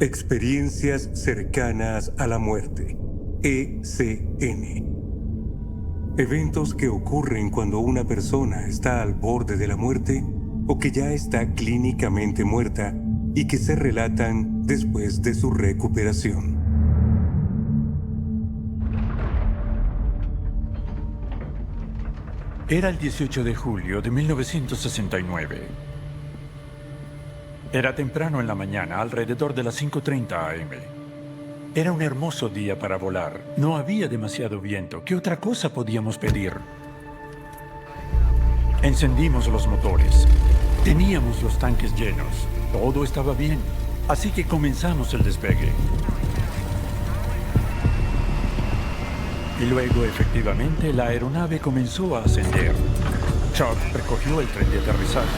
Experiencias cercanas a la muerte, ECM. Eventos que ocurren cuando una persona está al borde de la muerte o que ya está clínicamente muerta y que se relatan después de su recuperación. Era el 18 de julio de 1969. Era temprano en la mañana, alrededor de las 5:30 AM. Era un hermoso día para volar. No había demasiado viento. ¿Qué otra cosa podíamos pedir? Encendimos los motores. Teníamos los tanques llenos. Todo estaba bien. Así que comenzamos el despegue. Y luego, efectivamente, la aeronave comenzó a ascender. Chuck recogió el tren de aterrizaje.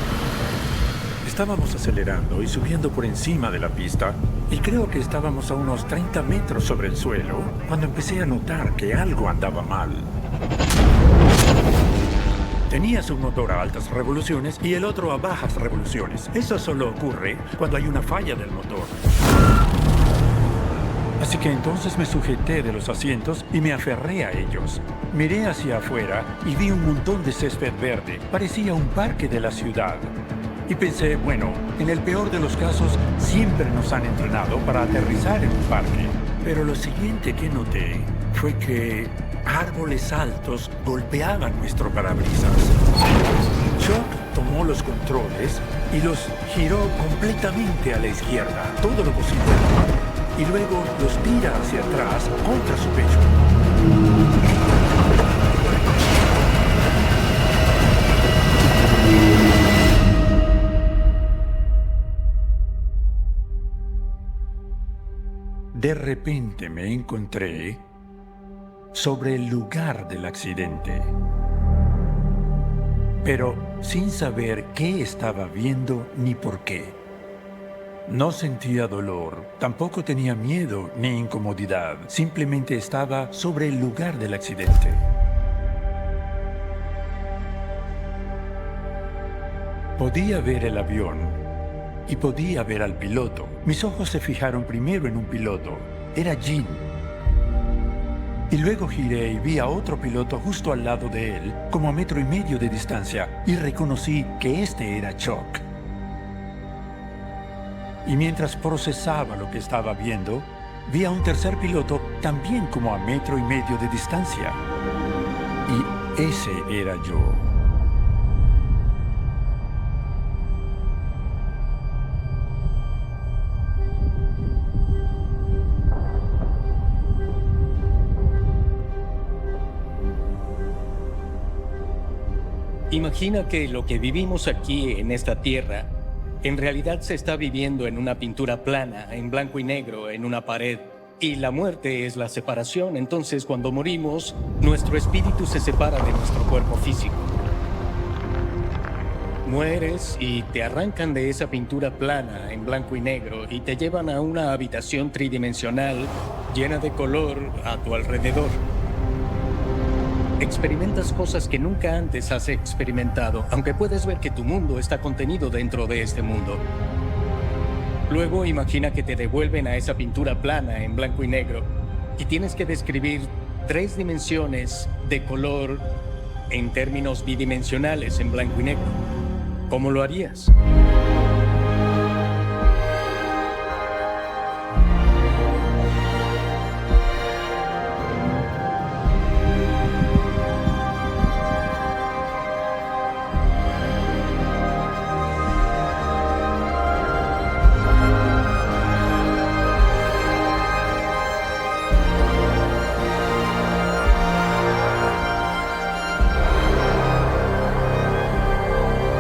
Estábamos acelerando y subiendo por encima de la pista, y creo que estábamos a unos 30 metros sobre el suelo, cuando empecé a notar que algo andaba mal. Tenía su motor a altas revoluciones y el otro a bajas revoluciones. Eso solo ocurre cuando hay una falla del motor. Así que entonces me sujeté de los asientos y me aferré a ellos. Miré hacia afuera y vi un montón de césped verde. Parecía un parque de la ciudad. Y pensé, bueno, en el peor de los casos, siempre nos han entrenado para aterrizar en un parque. Pero lo siguiente que noté fue que árboles altos golpeaban nuestro parabrisas. Chuck tomó los controles y los giró completamente a la izquierda, todo lo posible. Y luego los tira hacia atrás contra su pecho. De repente me encontré sobre el lugar del accidente, pero sin saber qué estaba viendo ni por qué. No sentía dolor, tampoco tenía miedo ni incomodidad, simplemente estaba sobre el lugar del accidente. Podía ver el avión y podía ver al piloto. Mis ojos se fijaron primero en un piloto. Era Gene. Y luego giré y vi a otro piloto justo al lado de él, como a 1,5 metros de distancia, y reconocí que este era Chuck. Y mientras procesaba lo que estaba viendo, vi a un tercer piloto también como a 1,5 metros de distancia. Y ese era yo. Imagina que lo que vivimos aquí en esta tierra, en realidad se está viviendo en una pintura plana, en blanco y negro, en una pared. Y la muerte es la separación. Entonces, cuando morimos, nuestro espíritu se separa de nuestro cuerpo físico. Mueres y te arrancan de esa pintura plana, en blanco y negro, y te llevan a una habitación tridimensional llena de color a tu alrededor. Experimentas cosas que nunca antes has experimentado, aunque puedes ver que tu mundo está contenido dentro de este mundo. Luego imagina que te devuelven a esa pintura plana en blanco y negro y tienes que describir 3 dimensiones de color en términos bidimensionales en blanco y negro. ¿Cómo lo harías?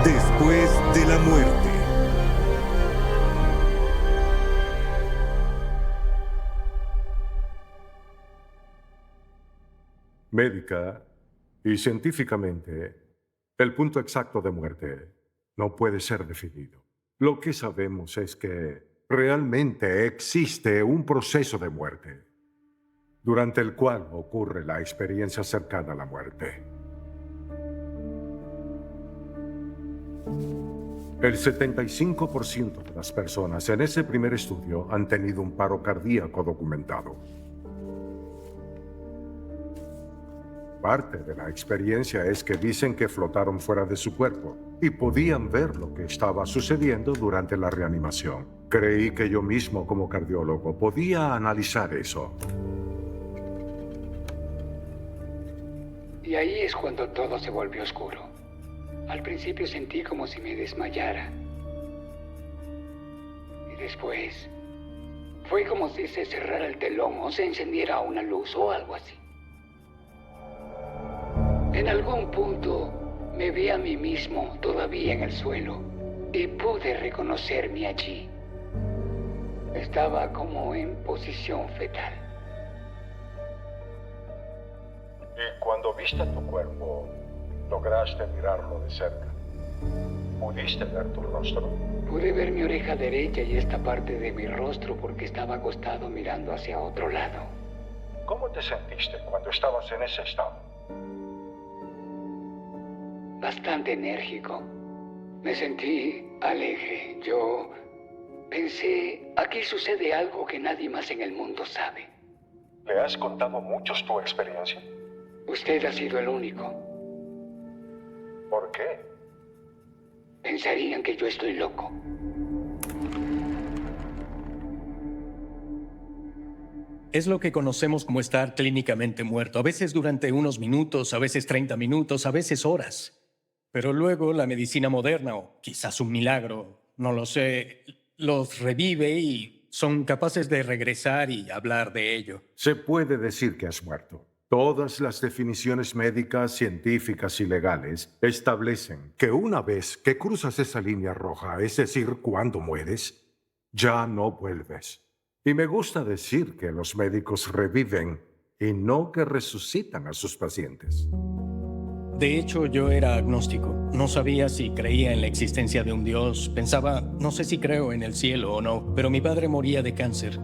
Después de la muerte. Médica y científicamente, el punto exacto de muerte no puede ser definido. Lo que sabemos es que realmente existe un proceso de muerte, durante el cual ocurre la experiencia cercana a la muerte. El 75% de las personas en ese primer estudio han tenido un paro cardíaco documentado. Parte de la experiencia es que dicen que flotaron fuera de su cuerpo y podían ver lo que estaba sucediendo durante la reanimación. Creí que yo mismo, como cardiólogo, podía analizar eso. Y ahí es cuando todo se volvió oscuro. Al principio sentí como si me desmayara. Y después fue como si se cerrara el telón o se encendiera una luz o algo así. En algún punto me vi a mí mismo todavía en el suelo y pude reconocerme allí. Estaba como en posición fetal. Y cuando viste tu cuerpo, lograste mirarlo de cerca. ¿Pudiste ver tu rostro? Pude ver mi oreja derecha y esta parte de mi rostro porque estaba acostado mirando hacia otro lado. ¿Cómo te sentiste cuando estabas en ese estado? Bastante enérgico. Me sentí alegre. Yo pensé, aquí sucede algo que nadie más en el mundo sabe. ¿Le has contado a muchos tu experiencia? Usted ha sido el único. ¿Por qué? Pensarían que yo estoy loco. Es lo que conocemos como estar clínicamente muerto, a veces durante unos minutos, a veces 30 minutos, a veces horas. Pero luego la medicina moderna, o quizás un milagro, no lo sé, los revive y son capaces de regresar y hablar de ello. Se puede decir que has muerto. Todas las definiciones médicas, científicas y legales establecen que una vez que cruzas esa línea roja, es decir, cuando mueres, ya no vuelves. Y me gusta decir que los médicos reviven y no que resucitan a sus pacientes. De hecho, yo era agnóstico. No sabía si creía en la existencia de un Dios. Pensaba, no sé si creo en el cielo o no, pero mi padre moría de cáncer.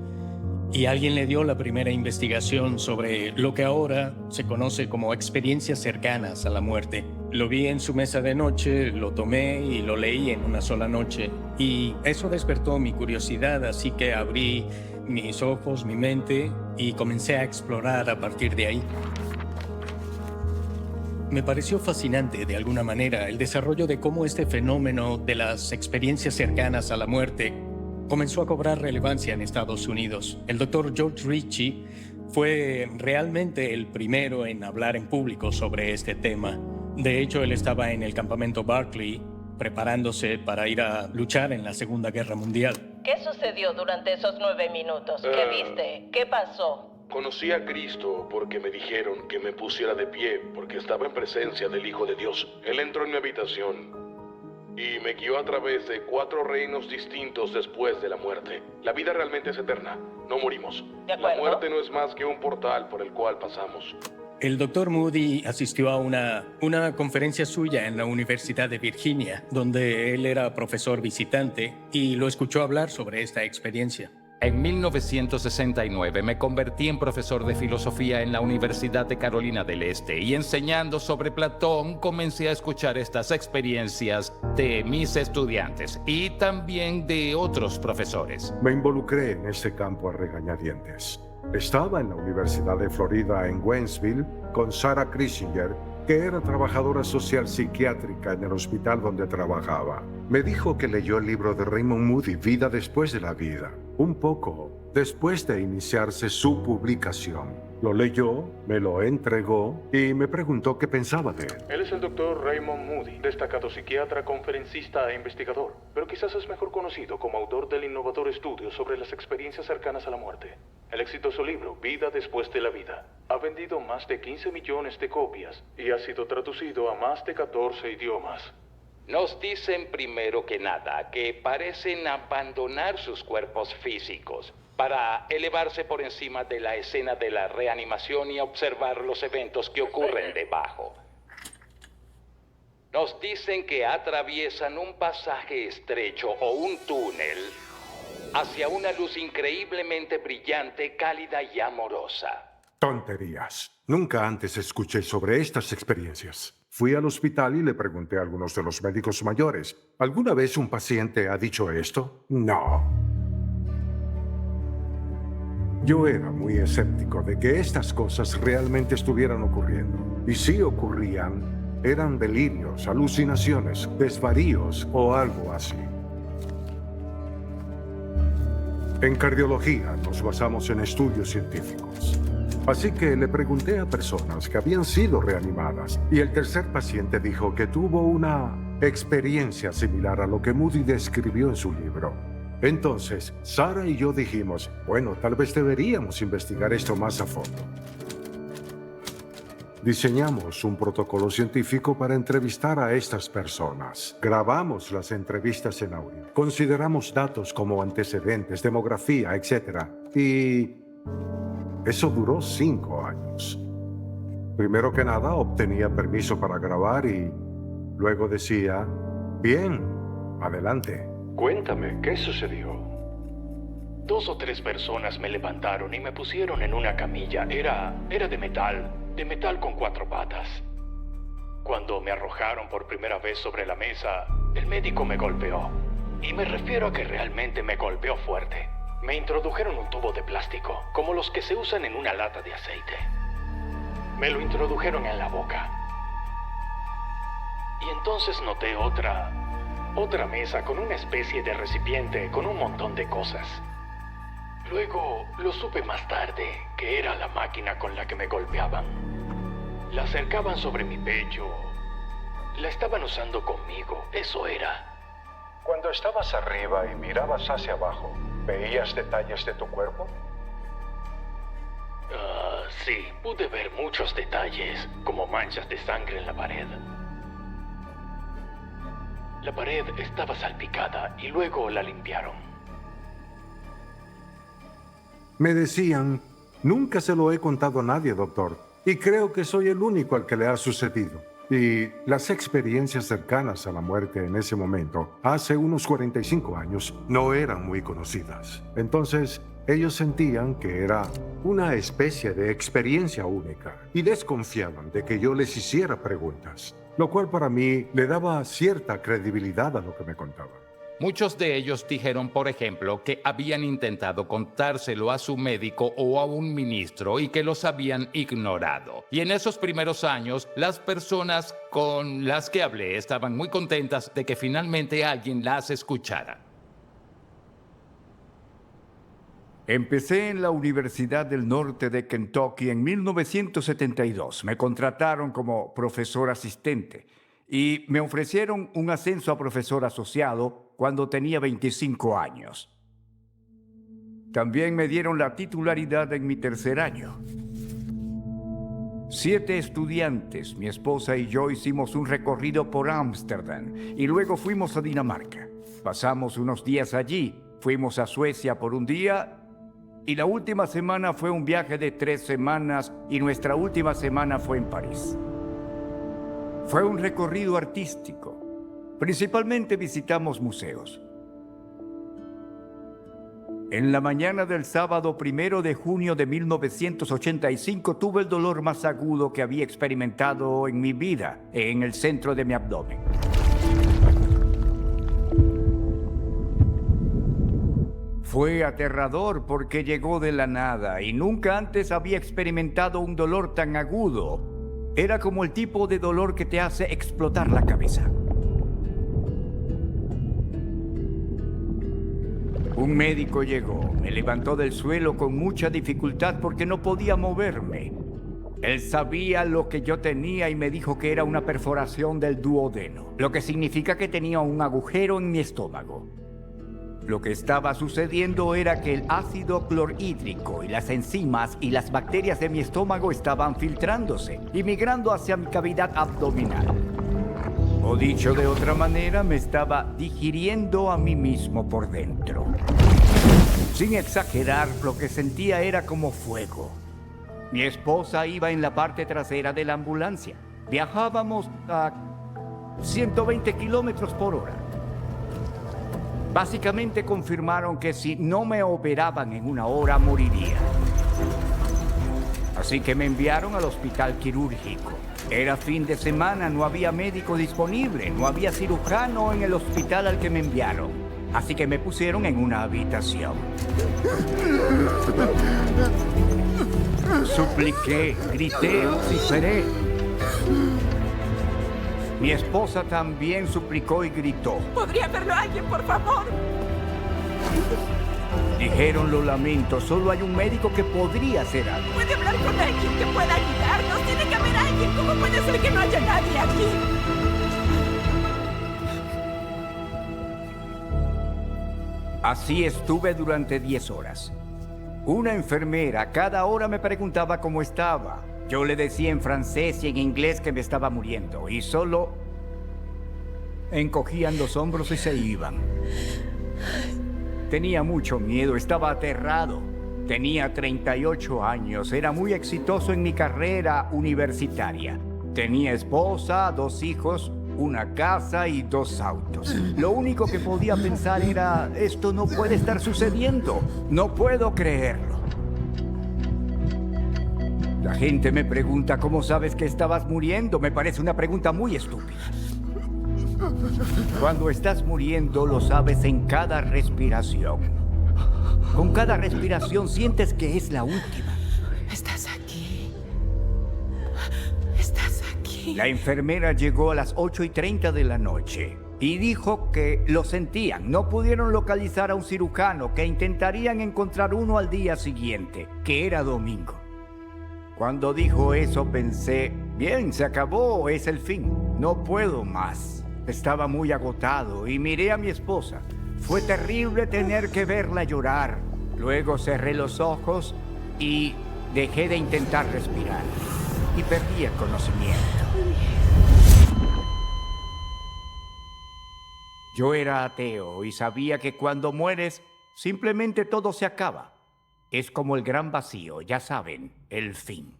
Y alguien le dio la primera investigación sobre lo que ahora se conoce como experiencias cercanas a la muerte. Lo vi en su mesa de noche, lo tomé y lo leí en una sola noche. Y eso despertó mi curiosidad, así que abrí mis ojos, mi mente, y comencé a explorar a partir de ahí. Me pareció fascinante, de alguna manera, el desarrollo de cómo este fenómeno de las experiencias cercanas a la muerte comenzó a cobrar relevancia en Estados Unidos. El doctor George Ritchie fue realmente el primero en hablar en público sobre este tema. De hecho, él estaba en el campamento Barclay, preparándose para ir a luchar en la Segunda Guerra Mundial. ¿Qué sucedió durante esos 9 minutos? ¿Qué viste? ¿Qué pasó? Conocí a Cristo porque me dijeron que me pusiera de pie porque estaba en presencia del Hijo de Dios. Él entró en mi habitación y me guió a través de 4 reinos distintos después de la muerte. La vida realmente es eterna, no morimos. De acuerdo. La muerte no es más que un portal por el cual pasamos. El doctor Moody asistió a una conferencia suya en la Universidad de Virginia, donde él era profesor visitante, y lo escuchó hablar sobre esta experiencia. En 1969 me convertí en profesor de filosofía en la Universidad de Carolina del Este y enseñando sobre Platón comencé a escuchar estas experiencias de mis estudiantes y también de otros profesores. Me involucré en ese campo a regañadientes. Estaba en la Universidad de Florida en Waynesville con Sarah Krisinger, que era trabajadora social psiquiátrica en el hospital donde trabajaba. Me dijo que leyó el libro de Raymond Moody, Vida después de la vida, un poco después de iniciarse su publicación. Lo leyó, me lo entregó y me preguntó qué pensaba de él. Él es el doctor Raymond Moody, destacado psiquiatra, conferencista e investigador, pero quizás es mejor conocido como autor del innovador estudio sobre las experiencias cercanas a la muerte. El exitoso libro, Vida después de la vida, ha vendido más de 15 millones de copias y ha sido traducido a más de 14 idiomas. Nos dicen primero que nada que parecen abandonar sus cuerpos físicos para elevarse por encima de la escena de la reanimación y observar los eventos que ocurren debajo. Nos dicen que atraviesan un pasaje estrecho o un túnel hacia una luz increíblemente brillante, cálida y amorosa. Tonterías. Nunca antes escuché sobre estas experiencias. Fui al hospital y le pregunté a algunos de los médicos mayores, ¿alguna vez un paciente ha dicho esto? No. Yo era muy escéptico de que estas cosas realmente estuvieran ocurriendo. Y si ocurrían, eran delirios, alucinaciones, desvaríos o algo así. En cardiología nos basamos en estudios científicos. Así que le pregunté a personas que habían sido reanimadas y el tercer paciente dijo que tuvo una experiencia similar a lo que Moody describió en su libro. Entonces, Sarah y yo dijimos, bueno, tal vez deberíamos investigar esto más a fondo. Diseñamos un protocolo científico para entrevistar a estas personas. Grabamos las entrevistas en audio. Consideramos datos como antecedentes, demografía, etc. Y eso duró 5 años. Primero que nada, obtenía permiso para grabar y luego decía, bien, adelante. Cuéntame, ¿qué sucedió? 2 o 3 personas me levantaron y me pusieron en una camilla. Era de metal con 4 patas. Cuando me arrojaron por primera vez sobre la mesa, el médico me golpeó. Y me refiero a que realmente me golpeó fuerte. Me introdujeron un tubo de plástico, como los que se usan en una lata de aceite. Me lo introdujeron en la boca. Y entonces noté otra mesa con una especie de recipiente con un montón de cosas. Luego lo supe más tarde que era la máquina con la que me golpeaban. La acercaban sobre mi pecho. La estaban usando conmigo, eso era. Cuando estabas arriba y mirabas hacia abajo, ¿veías detalles de tu cuerpo? Sí, pude ver muchos detalles, como manchas de sangre en la pared. La pared estaba salpicada y luego la limpiaron. Me decían, nunca se lo he contado a nadie, doctor, y creo que soy el único al que le ha sucedido. Y las experiencias cercanas a la muerte en ese momento, hace unos 45 años, no eran muy conocidas. Entonces, ellos sentían que era una especie de experiencia única y desconfiaban de que yo les hiciera preguntas, lo cual para mí le daba cierta credibilidad a lo que me contaban. Muchos de ellos dijeron, por ejemplo, que habían intentado contárselo a su médico o a un ministro y que los habían ignorado. Y en esos primeros años, las personas con las que hablé estaban muy contentas de que finalmente alguien las escuchara. Empecé en la Universidad del Norte de Kentucky en 1972. Me contrataron como profesor asistente y me ofrecieron un ascenso a profesor asociado cuando tenía 25 años. También me dieron la titularidad en mi tercer año. 7 estudiantes, mi esposa y yo, hicimos un recorrido por Ámsterdam y luego fuimos a Dinamarca. Pasamos unos días allí, fuimos a Suecia por un día y la última semana fue un viaje de 3 semanas y nuestra última semana fue en París. Fue un recorrido artístico. Principalmente visitamos museos. En la mañana del sábado 1 de junio de 1985 tuve el dolor más agudo que había experimentado en mi vida, en el centro de mi abdomen. Fue aterrador porque llegó de la nada y nunca antes había experimentado un dolor tan agudo. Era como el tipo de dolor que te hace explotar la cabeza. Un médico llegó, me levantó del suelo con mucha dificultad porque no podía moverme. Él sabía lo que yo tenía y me dijo que era una perforación del duodeno, lo que significa que tenía un agujero en mi estómago. Lo que estaba sucediendo era que el ácido clorhídrico y las enzimas y las bacterias de mi estómago estaban filtrándose y migrando hacia mi cavidad abdominal. O dicho de otra manera, me estaba digiriendo a mí mismo por dentro. Sin exagerar, lo que sentía era como fuego. Mi esposa iba en la parte trasera de la ambulancia. Viajábamos a 120 kilómetros por hora. Básicamente confirmaron que si no me operaban en 1 hora, moriría. Así que me enviaron al hospital quirúrgico. Era fin de semana, no había médico disponible, no había cirujano en el hospital al que me enviaron. Así que me pusieron en una habitación. Supliqué, grité, vociferé. Mi esposa también suplicó y gritó. ¿Podría verlo alguien, por favor? Dijeron, lo lamento, solo hay un médico que podría hacer algo. ¿Puede hablar con alguien que pueda ayudarnos? Tiene que haber alguien. ¿Cómo puede ser que no haya nadie aquí? Así estuve durante 10 horas. Una enfermera cada hora me preguntaba cómo estaba. Yo le decía en francés y en inglés que me estaba muriendo y solo encogían los hombros y se iban. Tenía mucho miedo, estaba aterrado. Tenía 38 años, era muy exitoso en mi carrera universitaria. Tenía esposa, 2 hijos, una casa y 2 autos. Lo único que podía pensar era, esto no puede estar sucediendo. No puedo creerlo. La gente me pregunta, ¿cómo sabes que estabas muriendo? Me parece una pregunta muy estúpida. Cuando estás muriendo, lo sabes en cada respiración. Con cada respiración sientes que es la última. Estás aquí. Estás aquí. La enfermera llegó a las 8:30 de la noche y dijo que lo sentían. No pudieron localizar a un cirujano, que intentarían encontrar uno al día siguiente, que era domingo. Cuando dijo eso pensé, bien, se acabó, es el fin. No puedo más. Estaba muy agotado y miré a mi esposa. Fue terrible tener que verla llorar. Luego cerré los ojos y dejé de intentar respirar. Y perdí el conocimiento. Yo era ateo y sabía que cuando mueres, simplemente todo se acaba. Es como el gran vacío, ya saben, el fin.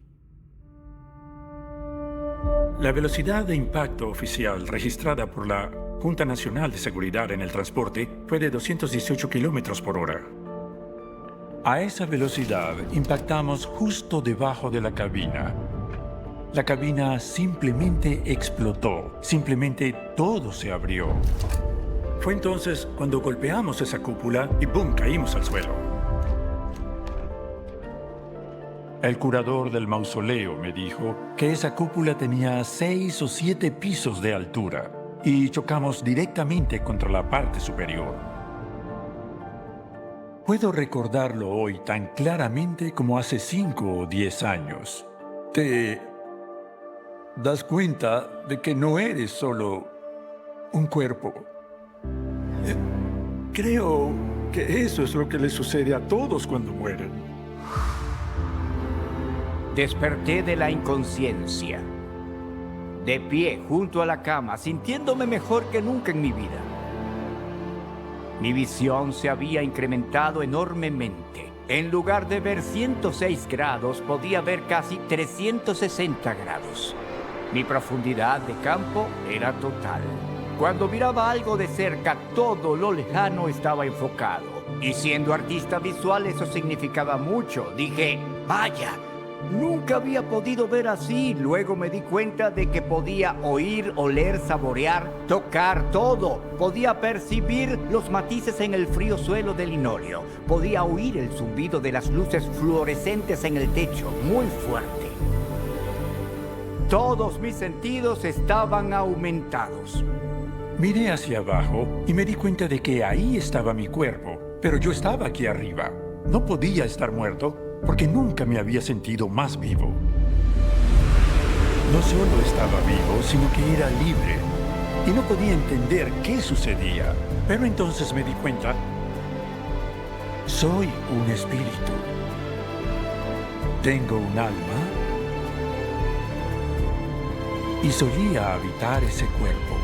La velocidad de impacto oficial registrada por la Junta Nacional de Seguridad en el Transporte fue de 218 kilómetros por hora. A esa velocidad impactamos justo debajo de la cabina. La cabina simplemente explotó, simplemente todo se abrió. Fue entonces cuando golpeamos esa cúpula y ¡bum!, caímos al suelo. El curador del mausoleo me dijo que esa cúpula tenía 6 o 7 pisos de altura y chocamos directamente contra la parte superior. Puedo recordarlo hoy tan claramente como hace 5 o 10 años. Te das cuenta de que no eres solo un cuerpo. Creo que eso es lo que le sucede a todos cuando mueren. Desperté de la inconsciencia, de pie junto a la cama, sintiéndome mejor que nunca en mi vida. Mi visión se había incrementado enormemente. En lugar de ver 106 grados, podía ver casi 360 grados. Mi profundidad de campo era total. Cuando miraba algo de cerca, todo lo lejano estaba enfocado. Y siendo artista visual, eso significaba mucho. Dije, vaya, nunca había podido ver así. Luego me di cuenta de que podía oír, oler, saborear, tocar todo. Podía percibir los matices en el frío suelo del linóleo. Podía oír el zumbido de las luces fluorescentes en el techo, muy fuerte. Todos mis sentidos estaban aumentados. Miré hacia abajo y me di cuenta de que ahí estaba mi cuerpo, pero yo estaba aquí arriba. No podía estar muerto porque nunca me había sentido más vivo. No solo estaba vivo, sino que era libre y no podía entender qué sucedía. Pero entonces me di cuenta, soy un espíritu. Tengo un alma y solía habitar ese cuerpo.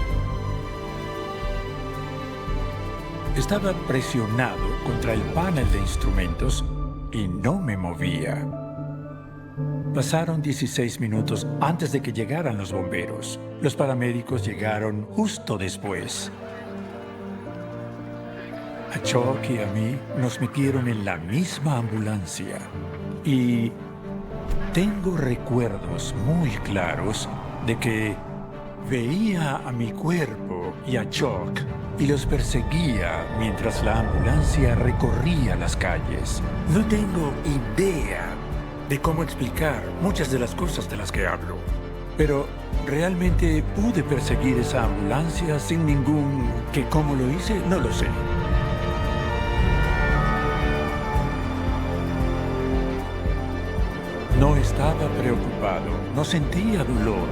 Estaba presionado contra el panel de instrumentos y no me movía. Pasaron 16 minutos antes de que llegaran los bomberos. Los paramédicos llegaron justo después. A Chuck y a mí nos metieron en la misma ambulancia. Y Tengo recuerdos muy claros de que veía a mi cuerpo y a Chuck y los perseguía mientras la ambulancia recorría las calles. No tengo idea de cómo explicar muchas de las cosas de las que hablo, pero realmente pude perseguir esa ambulancia sin ningún... ¿Que cómo lo hice? No lo sé. No estaba preocupado, no sentía dolor,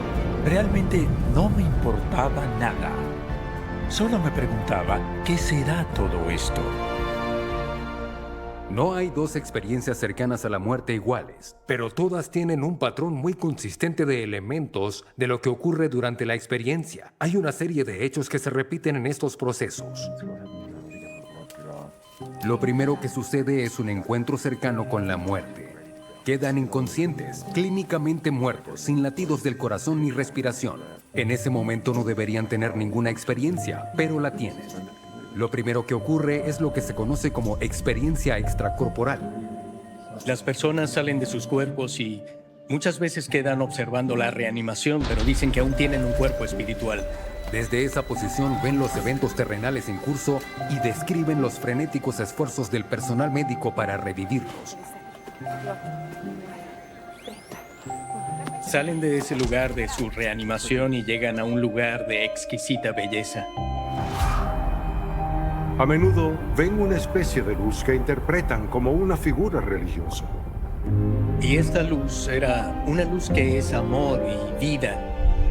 realmente no me importaba nada. Solo me preguntaba, ¿qué será todo esto? No hay dos experiencias cercanas a la muerte iguales, pero todas tienen un patrón muy consistente de elementos de lo que ocurre durante la experiencia. Hay una serie de hechos que se repiten en estos procesos. Lo primero que sucede es un encuentro cercano con la muerte. Quedan inconscientes, clínicamente muertos, sin latidos del corazón ni respiración. En ese momento no deberían tener ninguna experiencia, pero la tienen. Lo primero que ocurre es lo que se conoce como experiencia extracorporal. Las personas salen de sus cuerpos y muchas veces quedan observando la reanimación, pero dicen que aún tienen un cuerpo espiritual. Desde esa posición ven los eventos terrenales en curso y describen los frenéticos esfuerzos del personal médico para revivirlos. Salen de ese lugar de su reanimación y llegan a un lugar de exquisita belleza. A menudo ven una especie de luz que interpretan como una figura religiosa. Y esta luz era una luz que es amor y vida.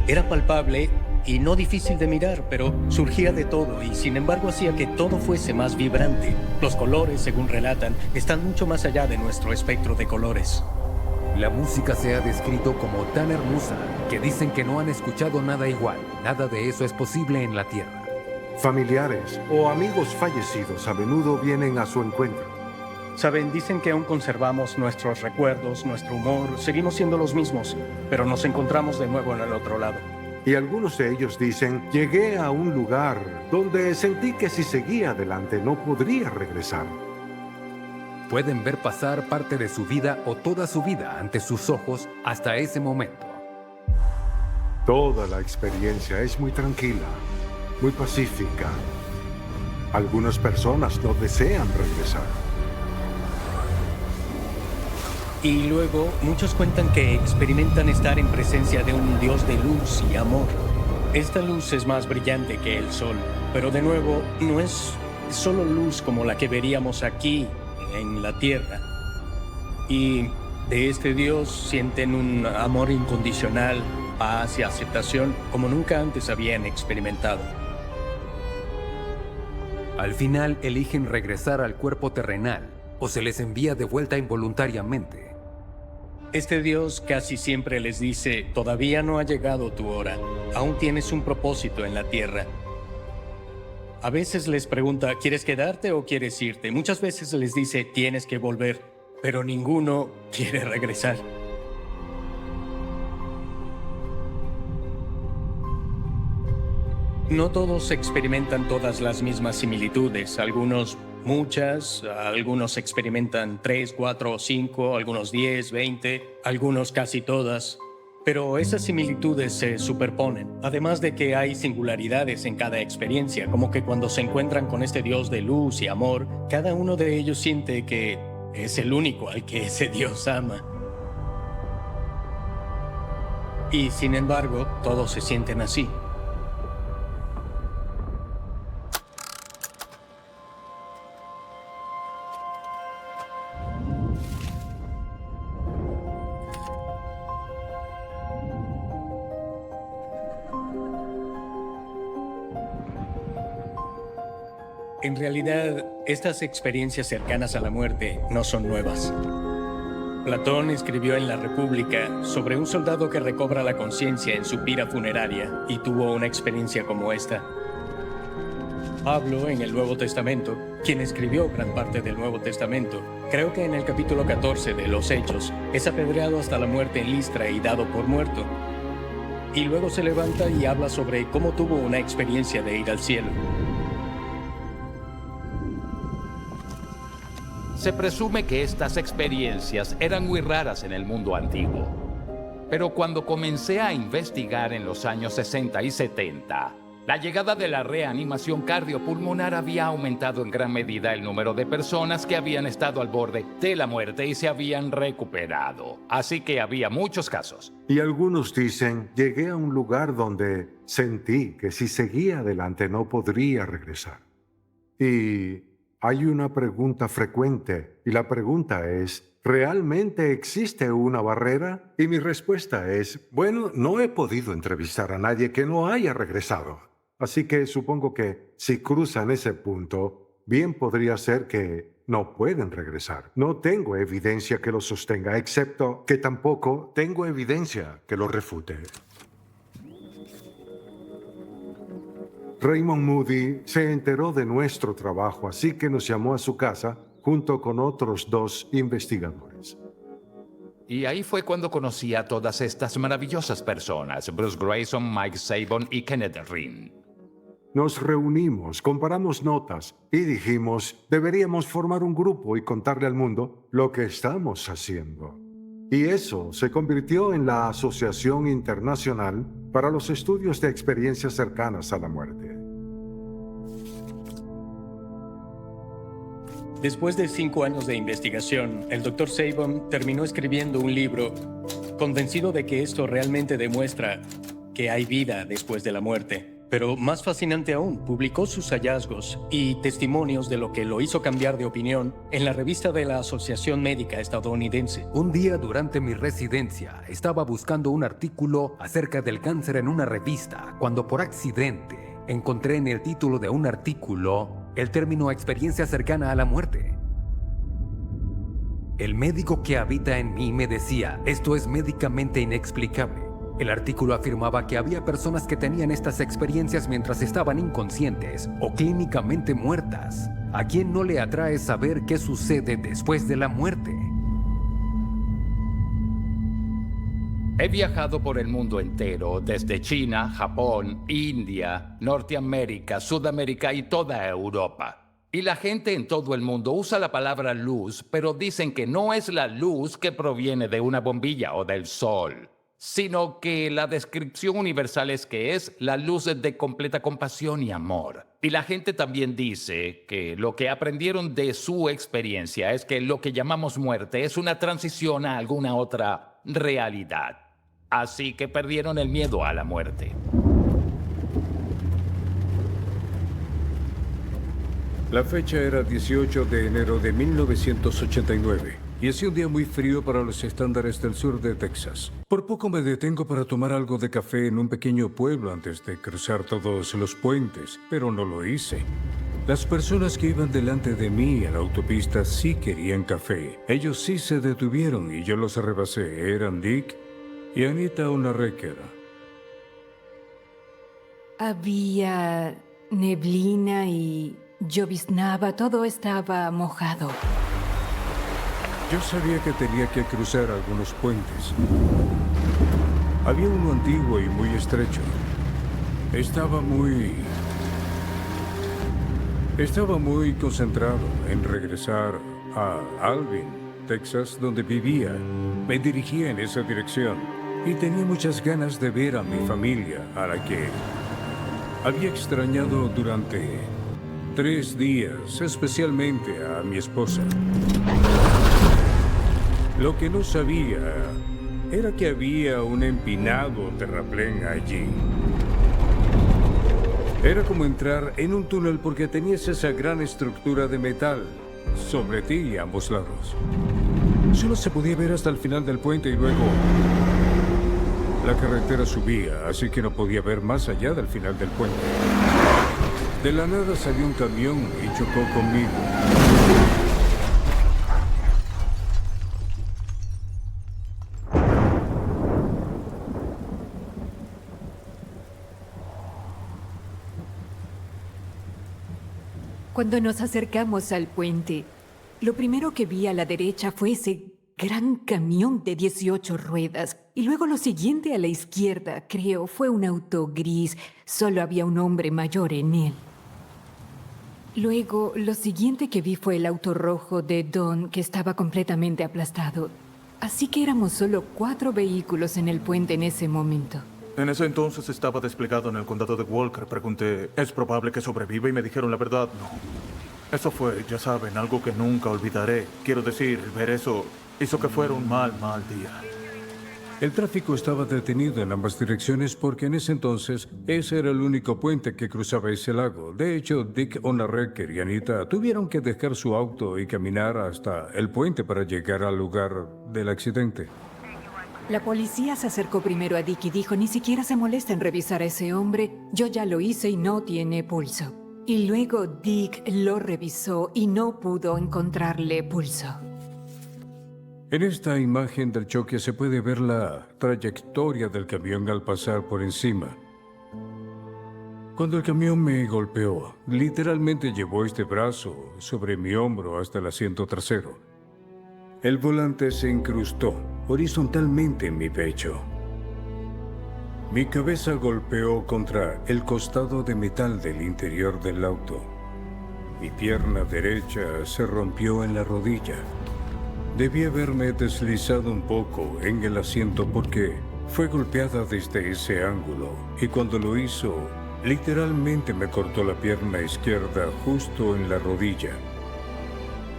Era palpable y no difícil de mirar, pero surgía de todo y sin embargo hacía que todo fuese más vibrante. Los colores, según relatan, están mucho más allá de nuestro espectro de colores. La música se ha descrito como tan hermosa que dicen que no han escuchado nada igual. Nada de eso es posible en la Tierra. Familiares o amigos fallecidos a menudo vienen a su encuentro. Saben, dicen que aún conservamos nuestros recuerdos, nuestro humor, seguimos siendo los mismos, pero nos encontramos de nuevo en el otro lado. Y algunos de ellos dicen, llegué a un lugar donde sentí que si seguía adelante no podría regresar. Pueden ver pasar parte de su vida o toda su vida ante sus ojos hasta ese momento. Toda la experiencia es muy tranquila, muy pacífica. Algunas personas no desean regresar. Y luego, muchos cuentan que experimentan estar en presencia de un Dios de luz y amor. Esta luz es más brillante que el sol, pero de nuevo, no es solo luz como la que veríamos aquí, en la Tierra. Y de este Dios sienten un amor incondicional, paz y aceptación como nunca antes habían experimentado. Al final eligen regresar al cuerpo terrenal o se les envía de vuelta involuntariamente. Este Dios casi siempre les dice, todavía no ha llegado tu hora, aún tienes un propósito en la Tierra. A veces les pregunta, ¿quieres quedarte o quieres irte? Muchas veces les dice, tienes que volver, pero ninguno quiere regresar. No todos experimentan todas las mismas similitudes, algunos muchas, algunos experimentan 3, 4 o 5, algunos 10, 20, algunos casi todas. Pero esas similitudes se superponen, además de que hay singularidades en cada experiencia, como que cuando se encuentran con este Dios de luz y amor, cada uno de ellos siente que es el único al que ese Dios ama. Y sin embargo, todos se sienten así. En realidad, estas experiencias cercanas a la muerte no son nuevas. Platón escribió en La República sobre un soldado que recobra la conciencia en su pira funeraria y tuvo una experiencia como esta. Pablo, en el Nuevo Testamento, quien escribió gran parte del Nuevo Testamento, creo que en el capítulo 14 de Los Hechos, es apedreado hasta la muerte en Listra y dado por muerto. Y luego se levanta y habla sobre cómo tuvo una experiencia de ir al cielo. Se presume que estas experiencias eran muy raras en el mundo antiguo. Pero cuando comencé a investigar en los años 60 y 70, la llegada de la reanimación cardiopulmonar había aumentado en gran medida el número de personas que habían estado al borde de la muerte y se habían recuperado. Así que había muchos casos. Y algunos dicen, llegué a un lugar donde sentí que si seguía adelante no podría regresar. Y hay una pregunta frecuente, y la pregunta es, ¿realmente existe una barrera? Y mi respuesta es, bueno, no he podido entrevistar a nadie que no haya regresado. Así que supongo que si cruzan ese punto, bien podría ser que no pueden regresar. No tengo evidencia que lo sostenga, excepto que tampoco tengo evidencia que lo refute. Raymond Moody se enteró de nuestro trabajo, así que nos llamó a su casa junto con otros 2 investigadores. Y ahí fue cuando conocí a todas estas maravillosas personas, Bruce Grayson, Mike Sabon y Kenneth Rin. Nos reunimos, comparamos notas y dijimos, deberíamos formar un grupo y contarle al mundo lo que estamos haciendo. Y eso se convirtió en la Asociación Internacional para los Estudios de Experiencias Cercanas a la Muerte. Después de 5 años de investigación, el Dr. Sabon terminó escribiendo un libro convencido de que esto realmente demuestra que hay vida después de la muerte. Pero más fascinante aún, publicó sus hallazgos y testimonios de lo que lo hizo cambiar de opinión en la revista de la Asociación Médica Estadounidense. Un día durante mi residencia estaba buscando un artículo acerca del cáncer en una revista cuando por accidente encontré en el título de un artículo el término experiencia cercana a la muerte. El médico que habita en mí me decía, esto es médicamente inexplicable. El artículo afirmaba que había personas que tenían estas experiencias mientras estaban inconscientes o clínicamente muertas. ¿A quién no le atrae saber qué sucede después de la muerte? He viajado por el mundo entero, desde China, Japón, India, Norteamérica, Sudamérica y toda Europa. Y la gente en todo el mundo usa la palabra luz, pero dicen que no es la luz que proviene de una bombilla o del sol, sino que la descripción universal es que es la luz de completa compasión y amor. Y la gente también dice que lo que aprendieron de su experiencia es que lo que llamamos muerte es una transición a alguna otra realidad. Así que perdieron el miedo a la muerte. La fecha era 18 de enero de 1989 y hacía un día muy frío para los estándares del sur de Texas. Por poco me detengo para tomar algo de café en un pequeño pueblo antes de cruzar todos los puentes, pero no lo hice. Las personas que iban delante de mí en la autopista sí querían café. Ellos sí se detuvieron y yo los rebasé. Eran Dick y Anita Onareker. Había neblina y lloviznaba, todo estaba mojado. Yo sabía que tenía que cruzar algunos puentes. Había uno antiguo y muy estrecho. Estaba muy concentrado en regresar a Alvin, Texas, donde vivía. Me dirigía en esa dirección y tenía muchas ganas de ver a mi familia, a la que había extrañado durante 3 días, especialmente a mi esposa. Lo que no sabía era que había un empinado terraplén allí. Era como entrar en un túnel porque tenías esa gran estructura de metal sobre ti y a ambos lados. Solo se podía ver hasta el final del puente y luego la carretera subía, así que no podía ver más allá del final del puente. De la nada salió un camión y chocó conmigo. Cuando nos acercamos al puente, lo primero que vi a la derecha fue ese gran camión de 18 ruedas. Y luego lo siguiente a la izquierda, creo, fue un auto gris. Solo había un hombre mayor en él. Luego, lo siguiente que vi fue el auto rojo de Don, que estaba completamente aplastado. Así que éramos solo 4 vehículos en el puente en ese momento. En ese entonces estaba desplegado en el condado de Walker. Pregunté, ¿es probable que sobreviva? Y me dijeron la verdad, no. Eso fue, ya saben, algo que nunca olvidaré. Quiero decir, ver eso hizo que fuera un mal día. El tráfico estaba detenido en ambas direcciones porque en ese entonces ese era el único puente que cruzaba ese lago. De hecho, Dick Onarek y Anita tuvieron que dejar su auto y caminar hasta el puente para llegar al lugar del accidente. La policía se acercó primero a Dick y dijo, ni siquiera se molesta en revisar a ese hombre. Yo ya lo hice y no tiene pulso. Y luego Dick lo revisó y no pudo encontrarle pulso. En esta imagen del choque se puede ver la trayectoria del camión al pasar por encima. Cuando el camión me golpeó, literalmente llevó este brazo sobre mi hombro hasta el asiento trasero. El volante se incrustó horizontalmente en mi pecho. Mi cabeza golpeó contra el costado de metal del interior del auto. Mi pierna derecha se rompió en la rodilla. Debí haberme deslizado un poco en el asiento porque fue golpeada desde ese ángulo y cuando lo hizo, literalmente me cortó la pierna izquierda justo en la rodilla.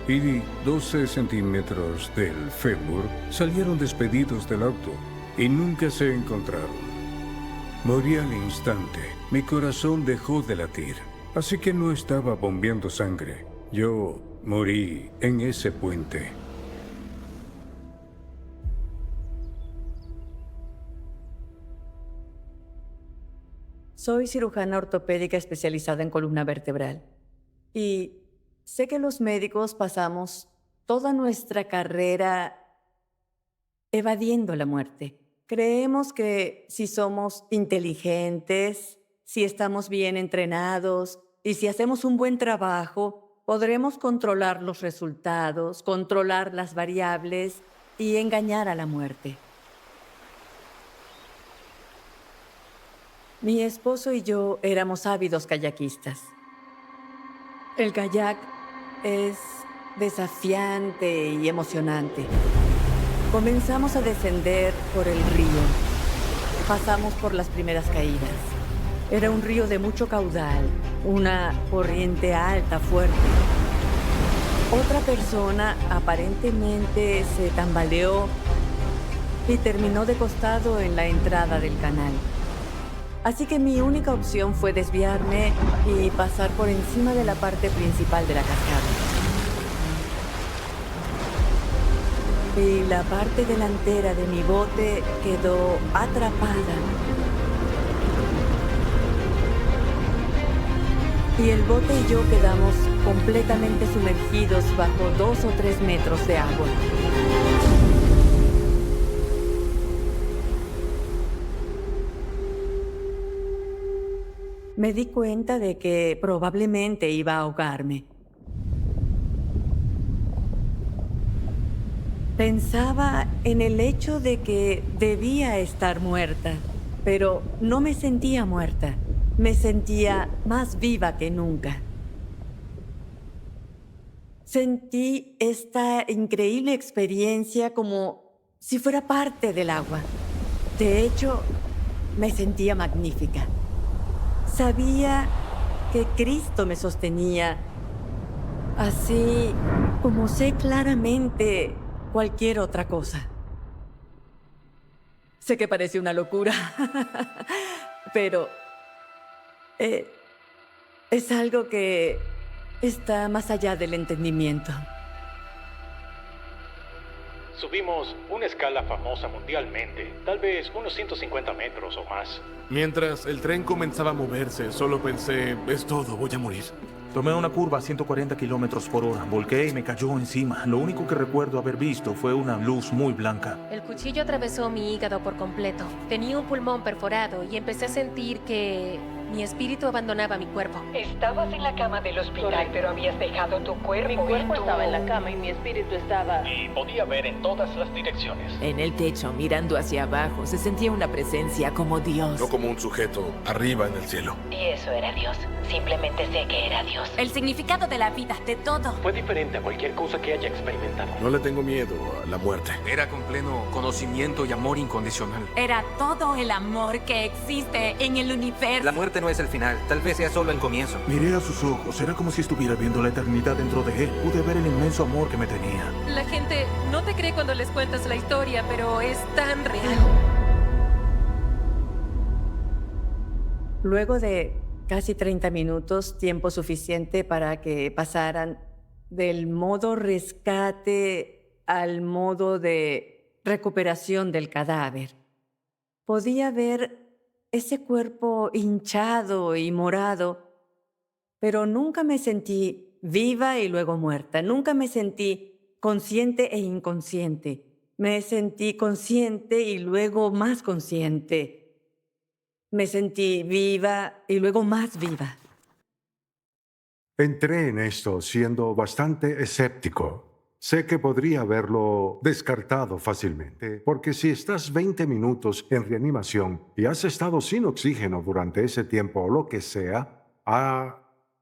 Y 12 centímetros del fémur salieron despedidos del auto y nunca se encontraron. Morí al instante. Mi corazón dejó de latir, así que no estaba bombeando sangre. Yo morí en ese puente. Soy cirujana ortopédica especializada en columna vertebral. Y sé que los médicos pasamos toda nuestra carrera evadiendo la muerte. Creemos que si somos inteligentes, si estamos bien entrenados y si hacemos un buen trabajo, podremos controlar los resultados, controlar las variables y engañar a la muerte. Mi esposo y yo éramos ávidos kayakistas. El kayak es desafiante y emocionante. Comenzamos a descender por el río. Pasamos por las primeras caídas. Era un río de mucho caudal, una corriente alta, fuerte. Otra persona aparentemente se tambaleó y terminó de costado en la entrada del canal. Así que mi única opción fue desviarme y pasar por encima de la parte principal de la cascada. Y la parte delantera de mi bote quedó atrapada. Y el bote y yo quedamos completamente sumergidos bajo 2 o 3 metros de agua. Me di cuenta de que probablemente iba a ahogarme. Pensaba en el hecho de que debía estar muerta, pero no me sentía muerta. Me sentía más viva que nunca. Sentí esta increíble experiencia como si fuera parte del agua. De hecho, me sentía magnífica. Sabía que Cristo me sostenía, así como sé claramente cualquier otra cosa. Sé que parece una locura, pero es algo que está más allá del entendimiento. Subimos una escala famosa mundialmente, tal vez unos 150 metros o más. Mientras el tren comenzaba a moverse, solo pensé, es todo, voy a morir. Tomé una curva a 140 kilómetros por hora, volqué y me cayó encima. Lo único que recuerdo haber visto fue una luz muy blanca. El cuchillo atravesó mi hígado por completo. Tenía un pulmón perforado y empecé a sentir que mi espíritu abandonaba mi cuerpo. Estabas en la cama del hospital, pero habías dejado tu cuerpo. Mi cuerpo estaba en la cama y mi espíritu estaba... Y podía ver en todas las direcciones. En el techo, mirando hacia abajo, se sentía una presencia como Dios. No como un sujeto arriba en el cielo. Y eso era Dios. Simplemente sé que era Dios. ellos. El significado de la vida, de todo. Fue diferente a cualquier cosa que haya experimentado. No le tengo miedo a la muerte. Era con pleno conocimiento y amor incondicional. Era todo el amor que existe en el universo. La muerte no es el final, tal vez sea solo el comienzo. Miré a sus ojos, era como si estuviera viendo la eternidad dentro de él. Pude ver el inmenso amor que me tenía. La gente no te cree cuando les cuentas la historia, pero es tan real. Luego de casi 30 minutos, tiempo suficiente para que pasaran del modo rescate al modo de recuperación del cadáver, podía ver ese cuerpo hinchado y morado, pero nunca me sentí viva y luego muerta. Nunca me sentí consciente e inconsciente. Me sentí consciente y luego más consciente. Me sentí viva y luego más viva. Entré en esto siendo bastante escéptico. Sé que podría haberlo descartado fácilmente, porque si estás 20 minutos en reanimación y has estado sin oxígeno durante ese tiempo o lo que sea,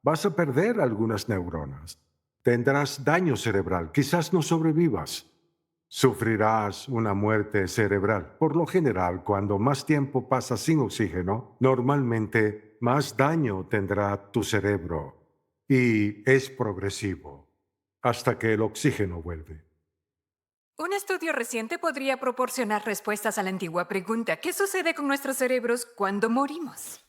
vas a perder algunas neuronas. Tendrás daño cerebral, quizás no sobrevivas. Sufrirás una muerte cerebral. Por lo general, cuando más tiempo pasas sin oxígeno, normalmente más daño tendrá tu cerebro. Y es progresivo, hasta que el oxígeno vuelve. Un estudio reciente podría proporcionar respuestas a la antigua pregunta: ¿qué sucede con nuestros cerebros cuando morimos?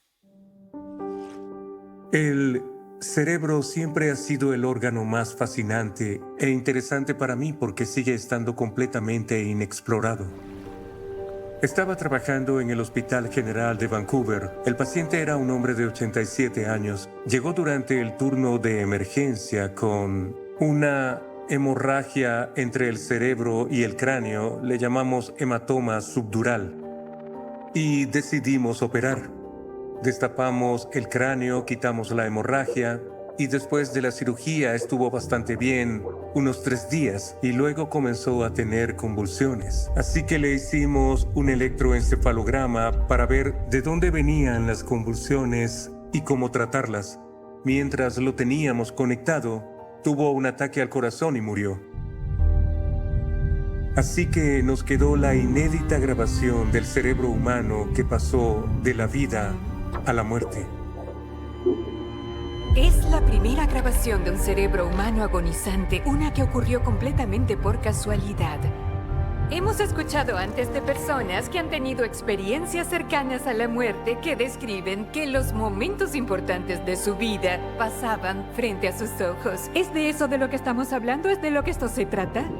El cerebro siempre ha sido el órgano más fascinante e interesante para mí porque sigue estando completamente inexplorado. Estaba trabajando en el Hospital General de Vancouver. El paciente era un hombre de 87 años. Llegó durante el turno de emergencia con una hemorragia entre el cerebro y el cráneo. Le llamamos hematoma subdural. Y decidimos operar. Destapamos el cráneo, quitamos la hemorragia y después de la cirugía estuvo bastante bien, unos 3 días, y luego comenzó a tener convulsiones. Así que le hicimos un electroencefalograma para ver de dónde venían las convulsiones y cómo tratarlas. Mientras lo teníamos conectado, tuvo un ataque al corazón y murió. Así que nos quedó la inédita grabación del cerebro humano que pasó de la vida a la muerte. Es la primera grabación de un cerebro humano agonizante, una que ocurrió completamente por casualidad. Hemos escuchado antes de personas que han tenido experiencias cercanas a la muerte que describen que los momentos importantes de su vida pasaban frente a sus ojos. ¿Es de eso de lo que estamos hablando? ¿Es de lo que esto se trata?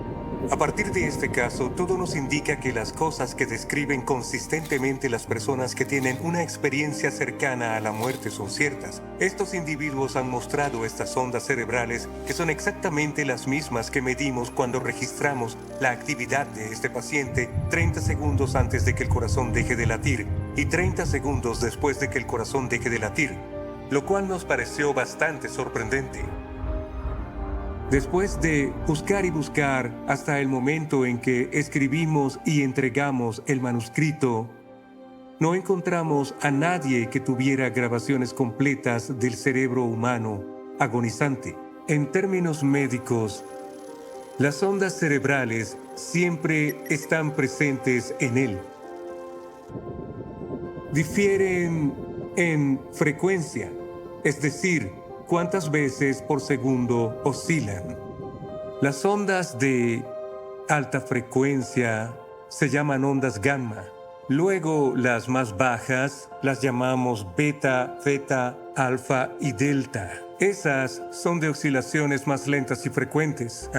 A partir de este caso, todo nos indica que las cosas que describen consistentemente las personas que tienen una experiencia cercana a la muerte son ciertas. Estos individuos han mostrado estas ondas cerebrales que son exactamente las mismas que medimos cuando registramos la actividad de este paciente 30 segundos antes de que el corazón deje de latir y 30 segundos después de que el corazón deje de latir, lo cual nos pareció bastante sorprendente. Después de buscar y buscar hasta el momento en que escribimos y entregamos el manuscrito, no encontramos a nadie que tuviera grabaciones completas del cerebro humano agonizante. En términos médicos, las ondas cerebrales siempre están presentes en él. Difieren en frecuencia, es decir, cuántas veces por segundo oscilan. Las ondas de alta frecuencia se llaman ondas gamma. Luego las más bajas las llamamos beta, theta, alfa y delta. Esas son de oscilaciones más lentas y frecuentes.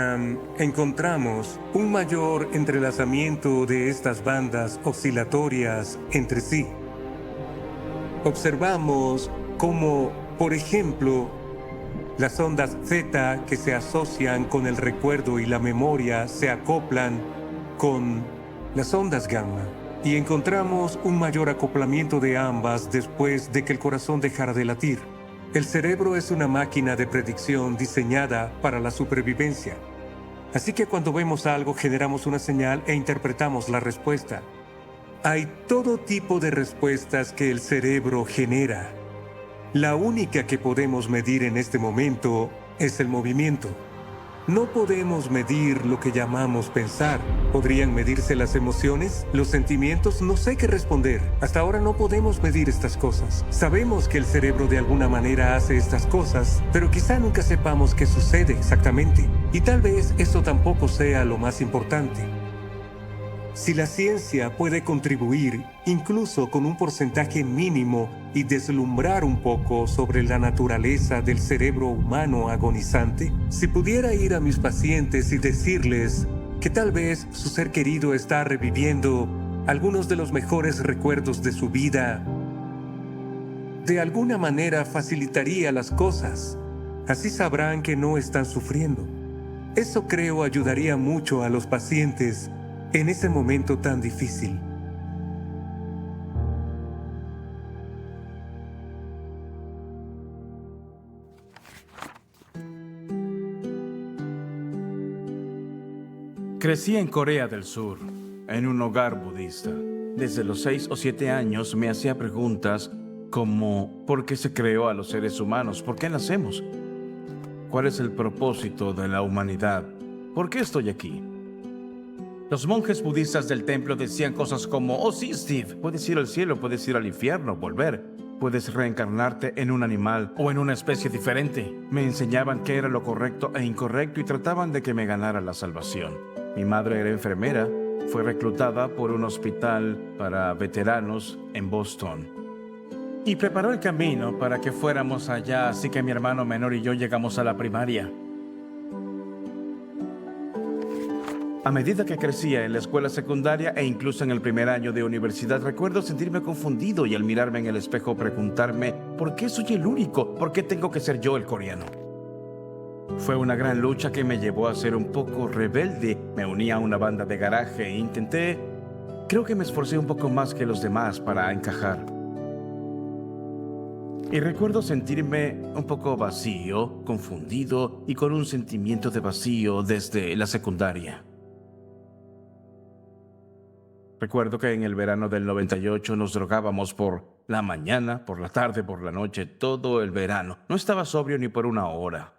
Encontramos un mayor entrelazamiento de estas bandas oscilatorias entre sí. Observamos cómo, por ejemplo, las ondas theta que se asocian con el recuerdo y la memoria se acoplan con las ondas gamma y encontramos un mayor acoplamiento de ambas después de que el corazón dejara de latir. El cerebro es una máquina de predicción diseñada para la supervivencia. Así que cuando vemos algo generamos una señal e interpretamos la respuesta. Hay todo tipo de respuestas que el cerebro genera. La única que podemos medir en este momento es el movimiento. No podemos medir lo que llamamos pensar. ¿Podrían medirse las emociones? ¿Los sentimientos? No sé qué responder. Hasta ahora no podemos medir estas cosas. Sabemos que el cerebro de alguna manera hace estas cosas, pero quizá nunca sepamos qué sucede exactamente. Y tal vez eso tampoco sea lo más importante. Si la ciencia puede contribuir, incluso con un porcentaje mínimo, y deslumbrar un poco sobre la naturaleza del cerebro humano agonizante, si pudiera ir a mis pacientes y decirles que tal vez su ser querido está reviviendo algunos de los mejores recuerdos de su vida, de alguna manera facilitaría las cosas. Así sabrán que no están sufriendo. Eso creo ayudaría mucho a los pacientes en ese momento tan difícil. Crecí en Corea del Sur, en un hogar budista. Desde los 6 o 7 años me hacía preguntas como ¿por qué se creó a los seres humanos? ¿Por qué nacemos? ¿Cuál es el propósito de la humanidad? ¿Por qué estoy aquí? Los monjes budistas del templo decían cosas como, oh sí, Steve, puedes ir al cielo, puedes ir al infierno, volver. Puedes reencarnarte en un animal o en una especie diferente. Me enseñaban qué era lo correcto e incorrecto y trataban de que me ganara la salvación. Mi madre era enfermera, fue reclutada por un hospital para veteranos en Boston. Y preparó el camino para que fuéramos allá, así que mi hermano menor y yo llegamos a la primaria. A medida que crecía en la escuela secundaria e incluso en el primer año de universidad, recuerdo sentirme confundido y al mirarme en el espejo preguntarme ¿por qué soy el único? ¿Por qué tengo que ser yo el coreano? Fue una gran lucha que me llevó a ser un poco rebelde. Me uní a una banda de garaje e intenté... Creo que me esforcé un poco más que los demás para encajar. Y recuerdo sentirme un poco vacío, confundido y con un sentimiento de vacío desde la secundaria. Recuerdo que en el verano del 98 nos drogábamos por la mañana, por la tarde, por la noche, todo el verano. No estaba sobrio ni por una hora.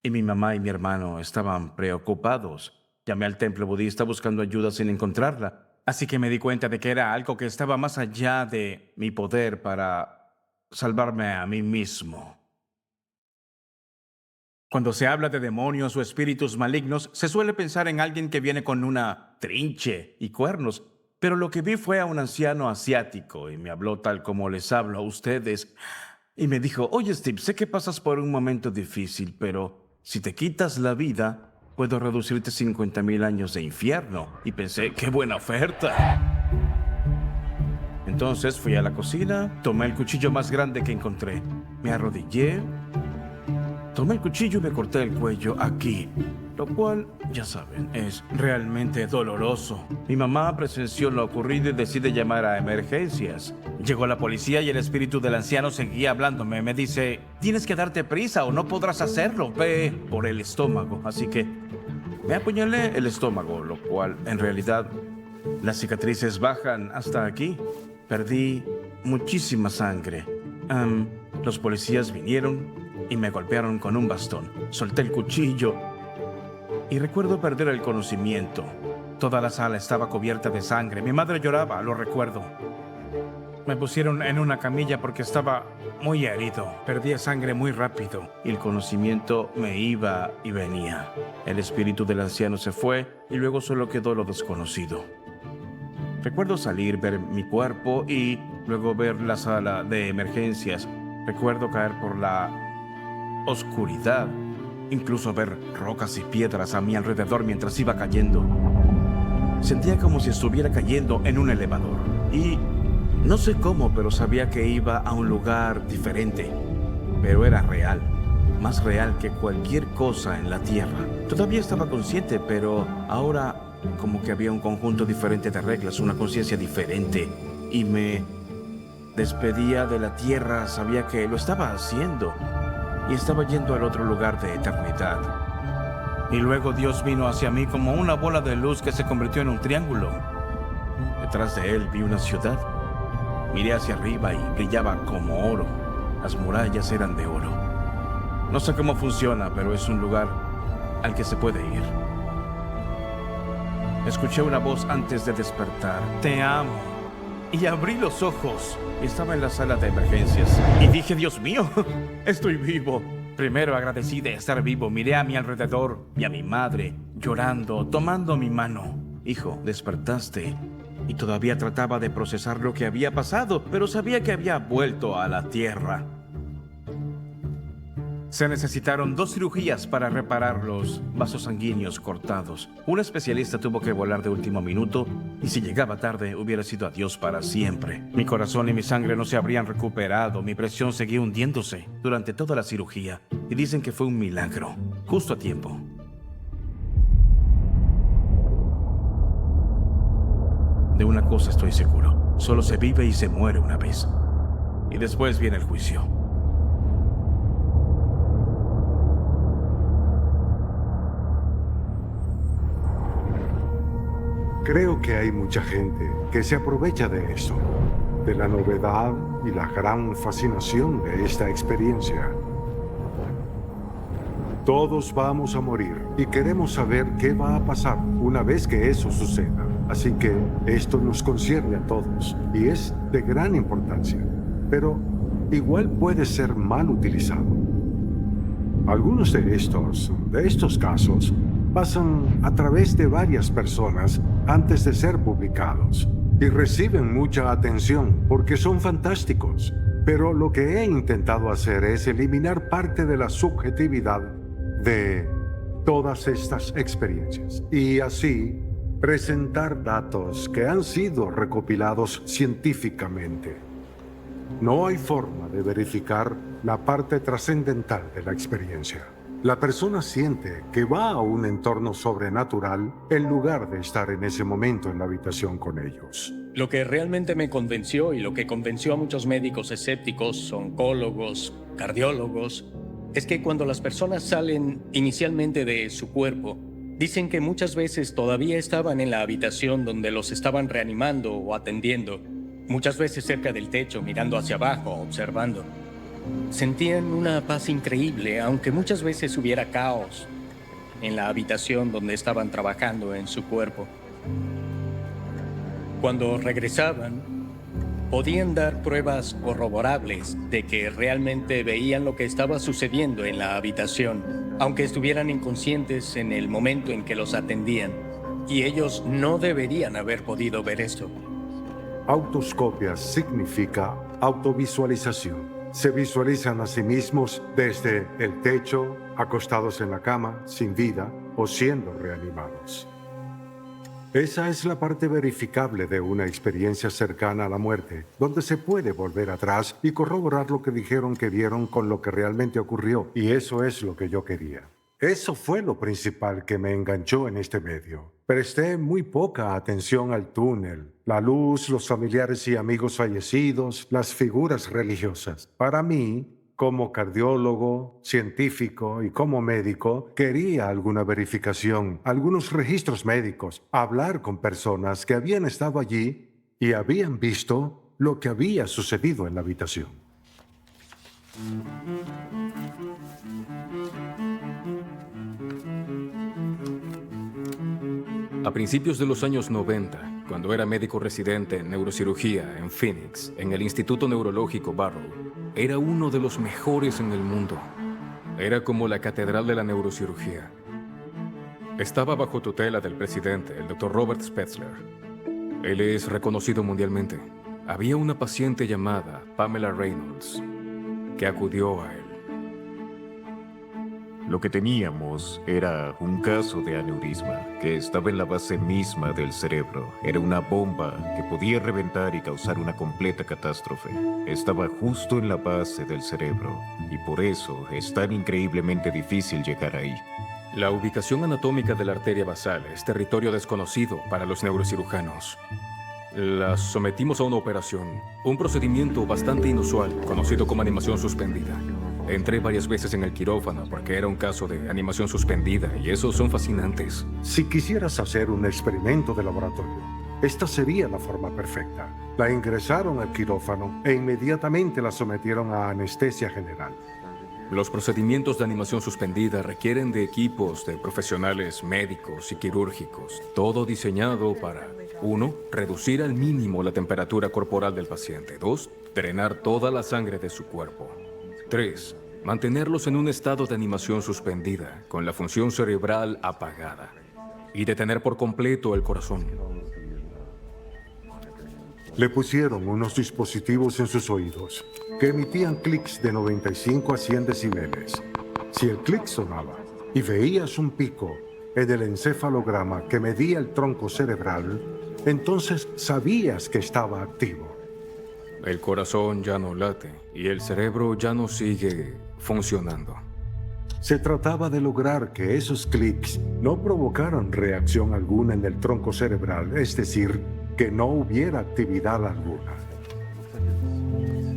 Y mi mamá y mi hermano estaban preocupados. Llamé al templo budista buscando ayuda sin encontrarla. Así que me di cuenta de que era algo que estaba más allá de mi poder para salvarme a mí mismo. Cuando se habla de demonios o espíritus malignos, se suele pensar en alguien que viene con una trinche y cuernos. Pero lo que vi fue a un anciano asiático y me habló tal como les hablo a ustedes. Y me dijo, oye Steve, sé que pasas por un momento difícil, pero si te quitas la vida, puedo reducirte 50,000 años de infierno. Y pensé, ¡qué buena oferta! Entonces fui a la cocina, tomé el cuchillo más grande que encontré. Me arrodillé, tomé el cuchillo y me corté el cuello aquí. Lo cual, ya saben, es realmente doloroso. Mi mamá presenció lo ocurrido y decide llamar a emergencias. Llegó la policía y el espíritu del anciano seguía hablándome. Me dice, tienes que darte prisa o no podrás hacerlo. Ve por el estómago. Así que me apuñalé el estómago, lo cual, en realidad, las cicatrices bajan hasta aquí. Perdí muchísima sangre. Los policías vinieron y me golpearon con un bastón. Solté el cuchillo y recuerdo perder el conocimiento. Toda la sala estaba cubierta de sangre. Mi madre lloraba, lo recuerdo. Me pusieron en una camilla porque estaba muy herido. Perdía sangre muy rápido y el conocimiento me iba y venía. El espíritu del anciano se fue y luego solo quedó lo desconocido. Recuerdo salir, ver mi cuerpo y luego ver la sala de emergencias. Recuerdo caer por la oscuridad, incluso ver rocas y piedras a mi alrededor mientras iba cayendo. Sentía como si estuviera cayendo en un elevador. Y no sé cómo, pero sabía que iba a un lugar diferente. Pero era real, más real que cualquier cosa en la Tierra. Todavía estaba consciente, pero ahora como que había un conjunto diferente de reglas, una conciencia diferente. Y me despedía de la Tierra, sabía que lo estaba haciendo. Y estaba yendo al otro lugar de eternidad. Y luego Dios vino hacia mí como una bola de luz que se convirtió en un triángulo. Detrás de él vi una ciudad. Miré hacia arriba y brillaba como oro. Las murallas eran de oro. No sé cómo funciona, pero es un lugar al que se puede ir. Escuché una voz antes de despertar. Te amo. Y abrí los ojos. Estaba en la sala de emergencias. Y dije, Dios mío, estoy vivo. Primero agradecí de estar vivo. Miré a mi alrededor y a mi madre llorando, tomando mi mano. Hijo, despertaste. Y todavía trataba de procesar lo que había pasado, pero sabía que había vuelto a la tierra. Se necesitaron 2 cirugías para reparar los vasos sanguíneos cortados. Un especialista tuvo que volar de último minuto y si llegaba tarde hubiera sido adiós para siempre. Mi corazón y mi sangre no se habrían recuperado. Mi presión seguía hundiéndose durante toda la cirugía y dicen que fue un milagro, justo a tiempo. De una cosa estoy seguro, solo se vive y se muere una vez. Y después viene el juicio. Creo que hay mucha gente que se aprovecha de eso, de la novedad y la gran fascinación de esta experiencia. Todos vamos a morir y queremos saber qué va a pasar una vez que eso suceda. Así que esto nos concierne a todos y es de gran importancia, pero igual puede ser mal utilizado. Algunos de estos casos pasan a través de varias personas antes de ser publicados y reciben mucha atención porque son fantásticos. Pero lo que he intentado hacer es eliminar parte de la subjetividad de todas estas experiencias y así presentar datos que han sido recopilados científicamente. No hay forma de verificar la parte trascendental de la experiencia. La persona siente que va a un entorno sobrenatural en lugar de estar en ese momento en la habitación con ellos. Lo que realmente me convenció y lo que convenció a muchos médicos escépticos, oncólogos, cardiólogos, es que cuando las personas salen inicialmente de su cuerpo, dicen que muchas veces todavía estaban en la habitación donde los estaban reanimando o atendiendo, muchas veces cerca del techo, mirando hacia abajo, observando. Sentían una paz increíble, aunque muchas veces hubiera caos en la habitación donde estaban trabajando en su cuerpo. Cuando regresaban, podían dar pruebas corroborables de que realmente veían lo que estaba sucediendo en la habitación, aunque estuvieran inconscientes en el momento en que los atendían. Y ellos no deberían haber podido ver esto. Autoscopia significa autovisualización. Se visualizan a sí mismos desde el techo, acostados en la cama, sin vida o siendo reanimados. Esa es la parte verificable de una experiencia cercana a la muerte, donde se puede volver atrás y corroborar lo que dijeron que vieron con lo que realmente ocurrió. Y eso es lo que yo quería. Eso fue lo principal que me enganchó en este medio. Presté muy poca atención al túnel, la luz, los familiares y amigos fallecidos, las figuras religiosas. Para mí, como cardiólogo, científico y como médico, quería alguna verificación, algunos registros médicos, hablar con personas que habían estado allí y habían visto lo que había sucedido en la habitación. A principios de los años 90, cuando era médico residente en neurocirugía en Phoenix, en el Instituto Neurológico Barrow, era uno de los mejores en el mundo. Era como la catedral de la neurocirugía. Estaba bajo tutela del presidente, el Dr. Robert Spetzler. Él es reconocido mundialmente. Había una paciente llamada Pamela Reynolds que acudió a él. Lo que teníamos era un caso de aneurisma que estaba en la base misma del cerebro. Era una bomba que podía reventar y causar una completa catástrofe. Estaba justo en la base del cerebro y por eso es tan increíblemente difícil llegar ahí. La ubicación anatómica de la arteria basal es territorio desconocido para los neurocirujanos. La sometimos a una operación, un procedimiento bastante inusual, conocido como animación suspendida. Entré varias veces en el quirófano porque era un caso de animación suspendida y esos son fascinantes. Si quisieras hacer un experimento de laboratorio, esta sería la forma perfecta. La ingresaron al quirófano e inmediatamente la sometieron a anestesia general. Los procedimientos de animación suspendida requieren de equipos de profesionales médicos y quirúrgicos, todo diseñado para 1. Reducir al mínimo la temperatura corporal del paciente. 2. Drenar toda la sangre de su cuerpo. 3. Mantenerlos en un estado de animación suspendida, con la función cerebral apagada. Y detener por completo el corazón. Le pusieron unos dispositivos en sus oídos que emitían clics de 95 a 100 decibeles. Si el clic sonaba y veías un pico en el encefalograma que medía el tronco cerebral, entonces sabías que estaba activo. El corazón ya no late y el cerebro ya no sigue funcionando. Se trataba de lograr que esos clics no provocaran reacción alguna en el tronco cerebral, es decir, que no hubiera actividad alguna.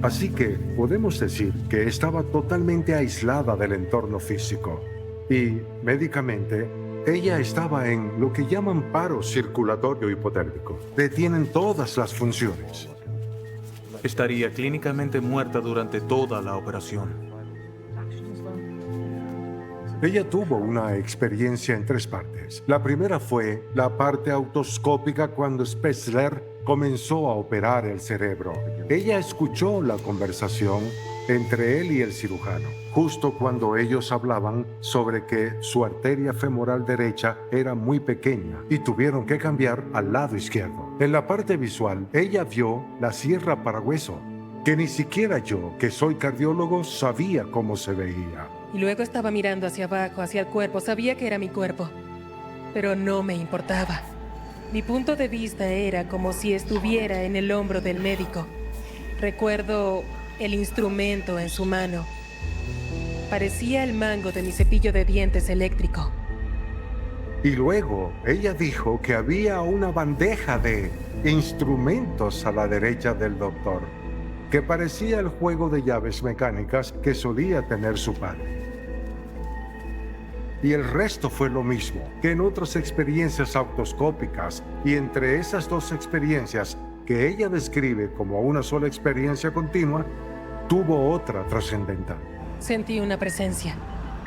Así que podemos decir que estaba totalmente aislada del entorno físico y, médicamente, ella estaba en lo que llaman paro circulatorio hipotérmico. Detienen todas las funciones. Estaría clínicamente muerta durante toda la operación. Ella tuvo una experiencia en 3 partes. La primera fue la parte autoscópica cuando Spetzler comenzó a operar el cerebro. Ella escuchó la conversación entre él y el cirujano, justo cuando ellos hablaban sobre que su arteria femoral derecha era muy pequeña y tuvieron que cambiar al lado izquierdo. En la parte visual, ella vio la sierra para hueso, que ni siquiera yo, que soy cardiólogo, sabía cómo se veía. Y luego estaba mirando hacia abajo, hacia el cuerpo. Sabía que era mi cuerpo, pero no me importaba. Mi punto de vista era como si estuviera en el hombro del médico. Recuerdo el instrumento en su mano. Parecía el mango de mi cepillo de dientes eléctrico. Y luego ella dijo que había una bandeja de instrumentos a la derecha del doctor, que parecía el juego de llaves mecánicas que solía tener su padre. Y el resto fue lo mismo que en otras experiencias autoscópicas, y entre esas 2 experiencias que ella describe como una sola experiencia continua, tuvo otra trascendental. Sentí una presencia.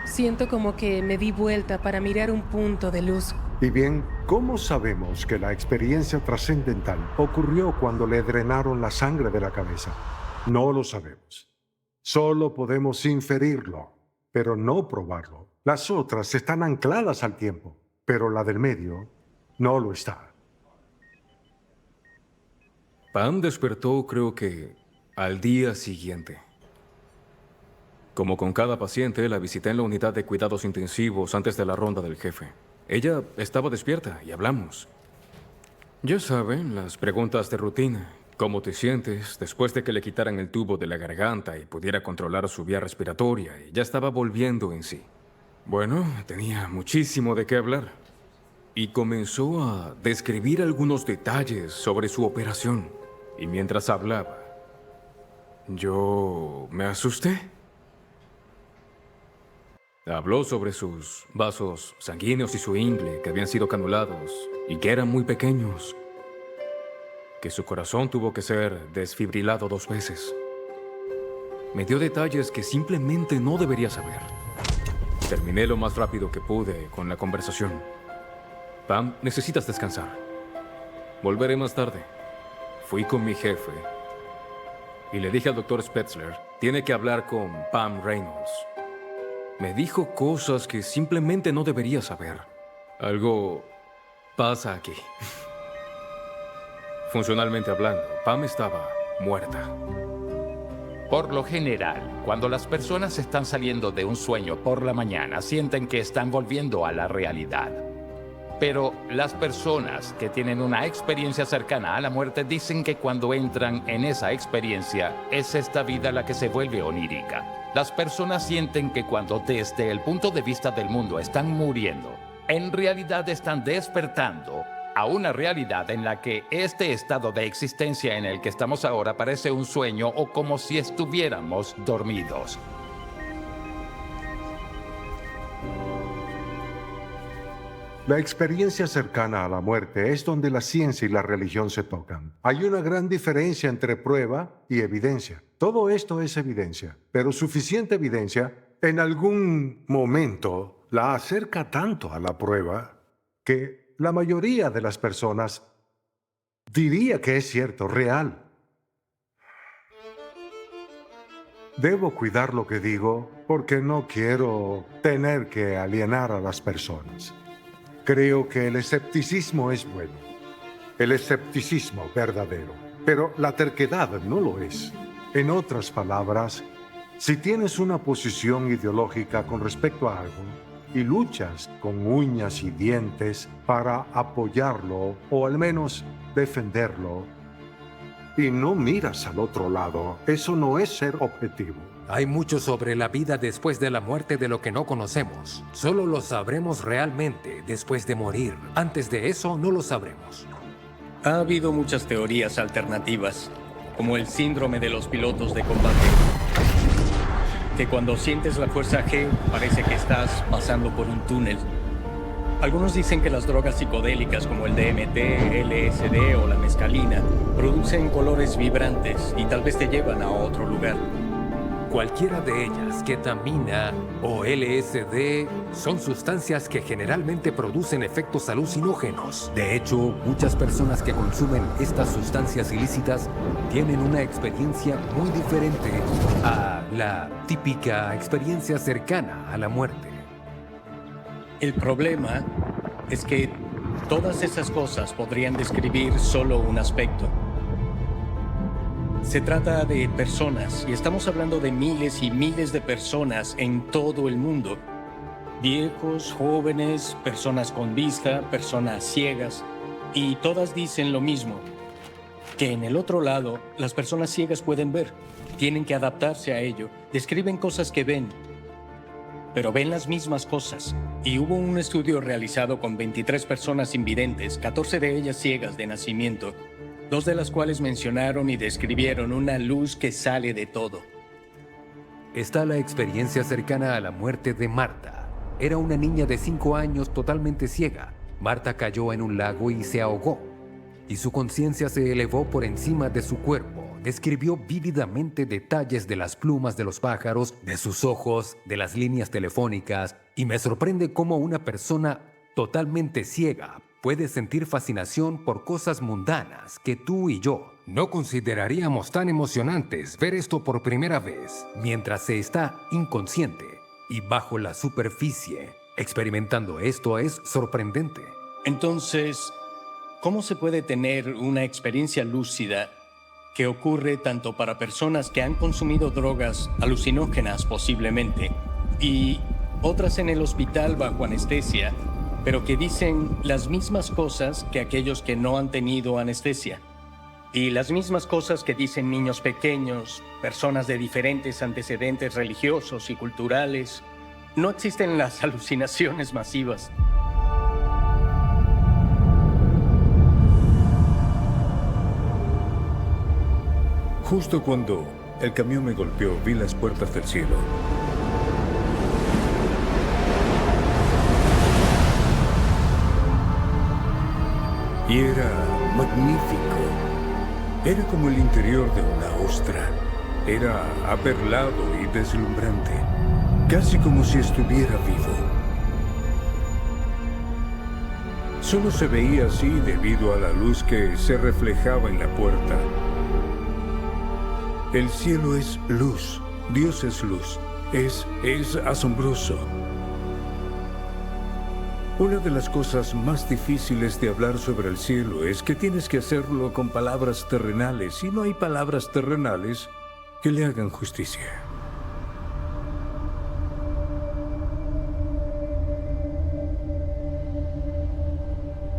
Siento como que me di vuelta para mirar un punto de luz. Y bien, ¿cómo sabemos que la experiencia trascendental ocurrió cuando le drenaron la sangre de la cabeza? No lo sabemos. Solo podemos inferirlo, pero no probarlo. Las otras están ancladas al tiempo, pero la del medio no lo está. Pam despertó, creo que, al día siguiente. Como con cada paciente, la visité en la unidad de cuidados intensivos antes de la ronda del jefe. Ella estaba despierta y hablamos. Ya saben, las preguntas de rutina. ¿Cómo te sientes? Después de que le quitaran el tubo de la garganta y pudiera controlar su vía respiratoria, y ya estaba volviendo en sí. Bueno, tenía muchísimo de qué hablar. Y comenzó a describir algunos detalles sobre su operación. Y mientras hablaba, yo me asusté. Habló sobre sus vasos sanguíneos y su ingle, que habían sido canulados y que eran muy pequeños. Que su corazón tuvo que ser desfibrilado 2 veces. Me dio detalles que simplemente no debería saber. Terminé lo más rápido que pude con la conversación. Pam, necesitas descansar. Volveré más tarde. Fui con mi jefe y le dije al Dr. Spetzler, tiene que hablar con Pam Reynolds. Me dijo cosas que simplemente no debería saber. Algo pasa aquí. Funcionalmente hablando, Pam estaba muerta. Por lo general, cuando las personas están saliendo de un sueño por la mañana, sienten que están volviendo a la realidad. Pero las personas que tienen una experiencia cercana a la muerte dicen que cuando entran en esa experiencia, es esta vida la que se vuelve onírica. Las personas sienten que cuando desde el punto de vista del mundo están muriendo, en realidad están despertando a una realidad en la que este estado de existencia en el que estamos ahora parece un sueño o como si estuviéramos dormidos. La experiencia cercana a la muerte es donde la ciencia y la religión se tocan. Hay una gran diferencia entre prueba y evidencia. Todo esto es evidencia, pero suficiente evidencia en algún momento la acerca tanto a la prueba que la mayoría de las personas diría que es cierto, real. Debo cuidar lo que digo porque no quiero tener que alienar a las personas. Creo que el escepticismo es bueno, el escepticismo verdadero, pero la terquedad no lo es. En otras palabras, si tienes una posición ideológica con respecto a algo y luchas con uñas y dientes para apoyarlo o al menos defenderlo, y no miras al otro lado, eso no es ser objetivo. Hay mucho sobre la vida después de la muerte de lo que no conocemos. Solo lo sabremos realmente después de morir. Antes de eso, no lo sabremos. Ha habido muchas teorías alternativas, como el síndrome de los pilotos de combate. Que cuando sientes la fuerza G, parece que estás pasando por un túnel. Algunos dicen que las drogas psicodélicas como el DMT, LSD o la mescalina producen colores vibrantes y tal vez te llevan a otro lugar. Cualquiera de ellas, ketamina o LSD, son sustancias que generalmente producen efectos alucinógenos. De hecho, muchas personas que consumen estas sustancias ilícitas tienen una experiencia muy diferente a la típica experiencia cercana a la muerte. El problema es que todas esas cosas podrían describir solo un aspecto. Se trata de personas, y estamos hablando de miles y miles de personas en todo el mundo. Viejos, jóvenes, personas con vista, personas ciegas, y todas dicen lo mismo, que en el otro lado las personas ciegas pueden ver, tienen que adaptarse a ello, describen cosas que ven, pero ven las mismas cosas. Y hubo un estudio realizado con 23 personas invidentes, 14 de ellas ciegas de nacimiento, 2 de las cuales mencionaron y describieron una luz que sale de todo. Está la experiencia cercana a la muerte de Marta. Era una niña de 5 años totalmente ciega. Marta cayó en un lago y se ahogó, y su conciencia se elevó por encima de su cuerpo. Describió vívidamente detalles de las plumas de los pájaros, de sus ojos, de las líneas telefónicas, y me sorprende cómo una persona totalmente ciega puede sentir fascinación por cosas mundanas que tú y yo no consideraríamos tan emocionantes. Ver esto por primera vez mientras se está inconsciente y bajo la superficie experimentando esto es sorprendente. Entonces, ¿cómo se puede tener una experiencia lúcida que ocurre tanto para personas que han consumido drogas alucinógenas posiblemente y otras en el hospital bajo anestesia, pero que dicen las mismas cosas que aquellos que no han tenido anestesia? Y las mismas cosas que dicen niños pequeños, personas de diferentes antecedentes religiosos y culturales. No existen las alucinaciones masivas. Justo cuando el camión me golpeó, vi las puertas del cielo. Y era magnífico. Era como el interior de una ostra. Era aperlado y deslumbrante, casi como si estuviera vivo. Solo se veía así debido a la luz que se reflejaba en la puerta. El cielo es luz, Dios es luz. Es asombroso. Una de las cosas más difíciles de hablar sobre el cielo es que tienes que hacerlo con palabras terrenales, y no hay palabras terrenales que le hagan justicia.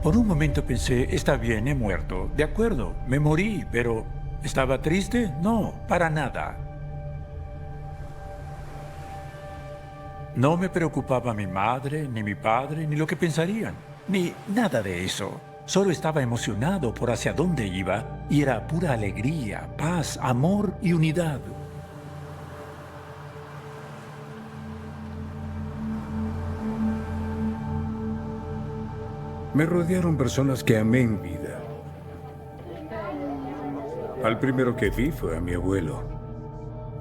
Por un momento pensé, está bien, he muerto. De acuerdo, me morí, pero ¿estaba triste? No, para nada. No me preocupaba mi madre, ni mi padre, ni lo que pensarían, ni nada de eso. Solo estaba emocionado por hacia dónde iba, y era pura alegría, paz, amor y unidad. me rodearon personas que amé en vida. Al primero que vi fue a mi abuelo.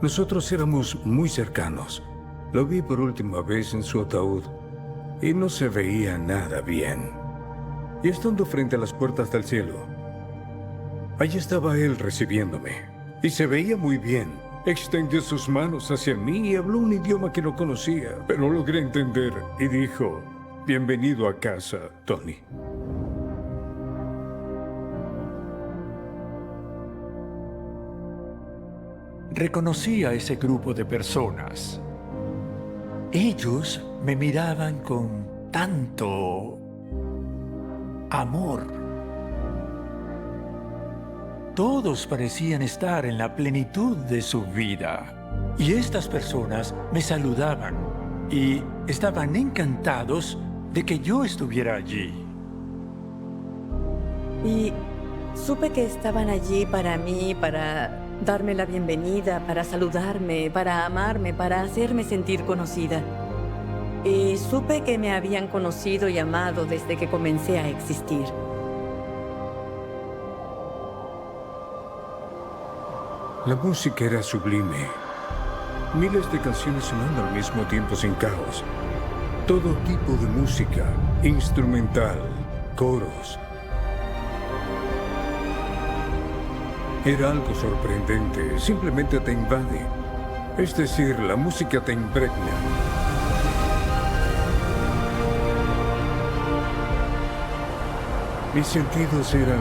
Nosotros éramos muy cercanos. Lo vi por última vez en su ataúd y no se veía nada bien. Y estando frente a las puertas del cielo, allí estaba él recibiéndome. Y se veía muy bien. Extendió sus manos hacia mí y habló un idioma que no conocía, pero logré entender y dijo: bienvenido a casa, Tony. Reconocí a ese grupo de personas. Ellos me miraban con tanto amor. Todos parecían estar en la plenitud de su vida. Y estas personas me saludaban y estaban encantados de que yo estuviera allí. Y supe que estaban allí para mí, para darme la bienvenida, para saludarme, para amarme, para hacerme sentir conocida. Y supe que me habían conocido y amado desde que comencé a existir. La música era sublime. Miles de canciones sonando al mismo tiempo sin caos. Todo tipo de música, instrumental, coros. Era algo sorprendente, simplemente te invade. Es decir, la música te impregna. Mis sentidos eran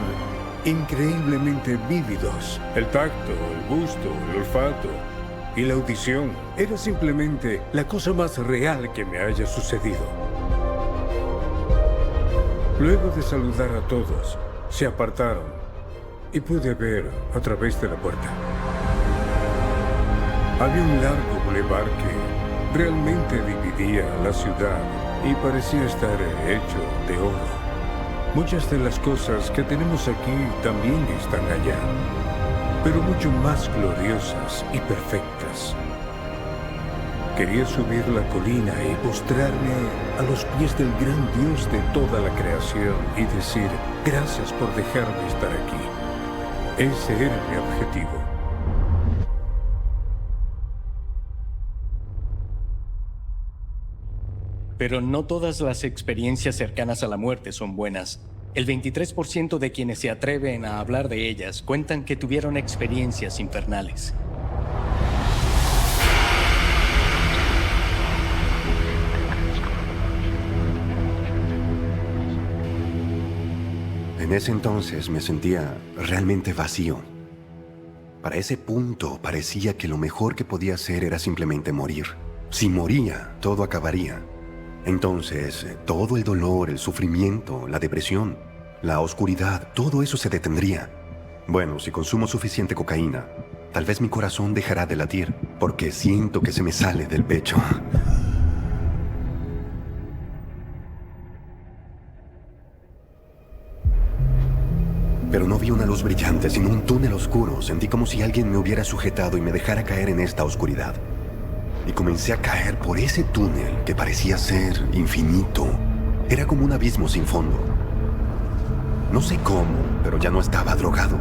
increíblemente vívidos. El tacto, el gusto, el olfato y la audición era simplemente la cosa más real que me haya sucedido. Luego de saludar a todos, se apartaron y pude ver a través de la puerta. Había un largo bulevar que realmente dividía la ciudad y parecía estar hecho de oro. Muchas de las cosas que tenemos aquí también están allá, pero mucho más gloriosas y perfectas. Quería subir la colina y postrarme a los pies del gran Dios de toda la creación y decir: gracias por dejarme estar aquí. Ese era mi objetivo. Pero no todas las experiencias cercanas a la muerte son buenas. El 23% de quienes se atreven a hablar de ellas cuentan que tuvieron experiencias infernales. En ese entonces me sentía realmente vacío. Para ese punto parecía que lo mejor que podía hacer era simplemente morir. Si moría, todo acabaría. Entonces, todo el dolor, el sufrimiento, la depresión, la oscuridad, todo eso se detendría. Bueno, si consumo suficiente cocaína, tal vez mi corazón dejará de latir, porque siento que se me sale del pecho. Pero no vi una luz brillante, sino un túnel oscuro. Sentí como si alguien me hubiera sujetado y me dejara caer en esta oscuridad. Y comencé a caer por ese túnel que parecía ser infinito. Era como un abismo sin fondo. No sé cómo, pero ya no estaba drogado.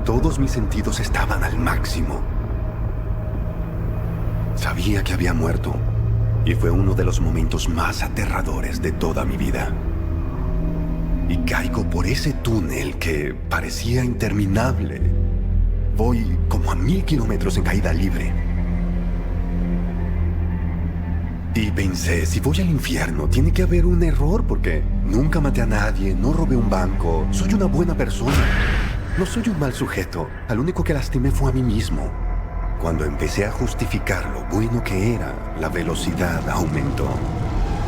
Todos mis sentidos estaban al máximo. Sabía que había muerto, y fue uno de los momentos más aterradores de toda mi vida. Y caigo por ese túnel que parecía interminable. Voy como a 1000 kilómetros en caída libre. Y pensé, si voy al infierno, tiene que haber un error porque nunca maté a nadie, no robé un banco, soy una buena persona. No soy un mal sujeto, al único que lastimé fue a mí mismo. Cuando empecé a justificar lo bueno que era, la velocidad aumentó,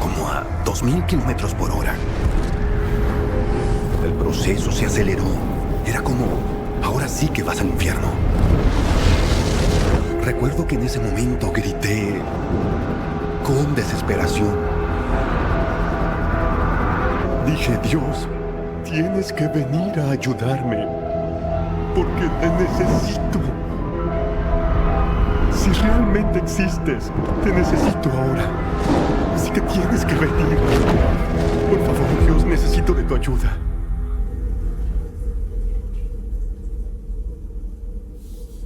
como a 2000 kilómetros por hora. El proceso se aceleró, era como, ahora sí que vas al infierno. Recuerdo que en ese momento grité con desesperación. Dije: Dios, tienes que venir a ayudarme, porque te necesito. Si realmente existes, te necesito ahora. Así que tienes que venir. Por favor, Dios, necesito de tu ayuda.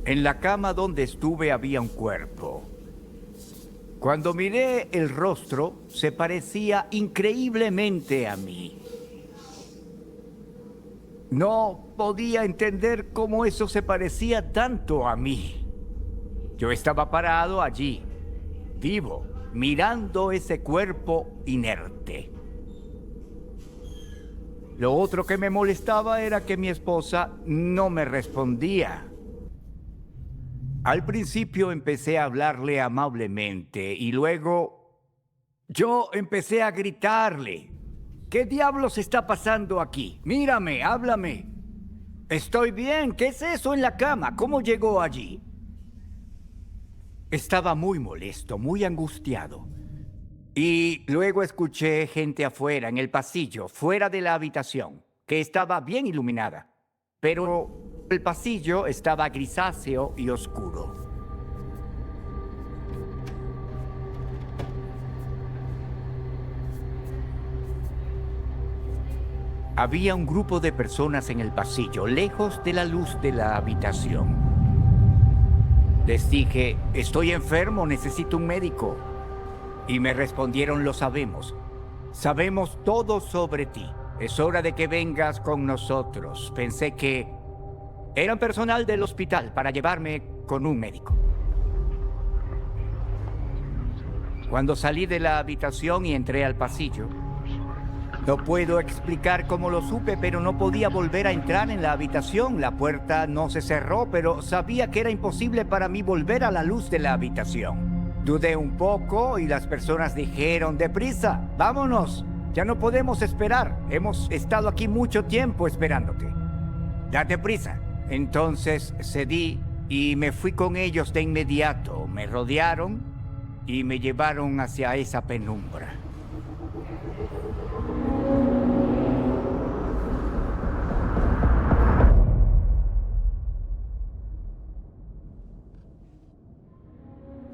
En la cama donde estuve había un cuerpo. Cuando miré el rostro, se parecía increíblemente a mí. No podía entender cómo eso se parecía tanto a mí. Yo estaba parado allí, vivo, mirando ese cuerpo inerte. Lo otro que me molestaba era que mi esposa no me respondía. Al principio empecé a hablarle amablemente y luego yo empecé a gritarle. ¿Qué diablos está pasando aquí? Mírame, háblame. Estoy bien. ¿Qué es eso en la cama? ¿Cómo llegó allí? Estaba muy molesto, muy angustiado. Y luego escuché gente afuera, en el pasillo, fuera de la habitación, que estaba bien iluminada. Pero el pasillo estaba grisáceo y oscuro. Había un grupo de personas en el pasillo, lejos de la luz de la habitación. Les dije, estoy enfermo, necesito un médico. Y me respondieron, lo sabemos. Sabemos todo sobre ti. Es hora de que vengas con nosotros. Pensé que eran personal del hospital para llevarme con un médico. Cuando salí de la habitación y entré al pasillo, no puedo explicar cómo lo supe, pero no podía volver a entrar en la habitación. La puerta no se cerró, pero sabía que era imposible para mí volver a la luz de la habitación. Dudé un poco y las personas dijeron, deprisa, vámonos. Ya no podemos esperar. Hemos estado aquí mucho tiempo esperándote. Date prisa. Entonces cedí y me fui con ellos de inmediato. Me rodearon y me llevaron hacia esa penumbra.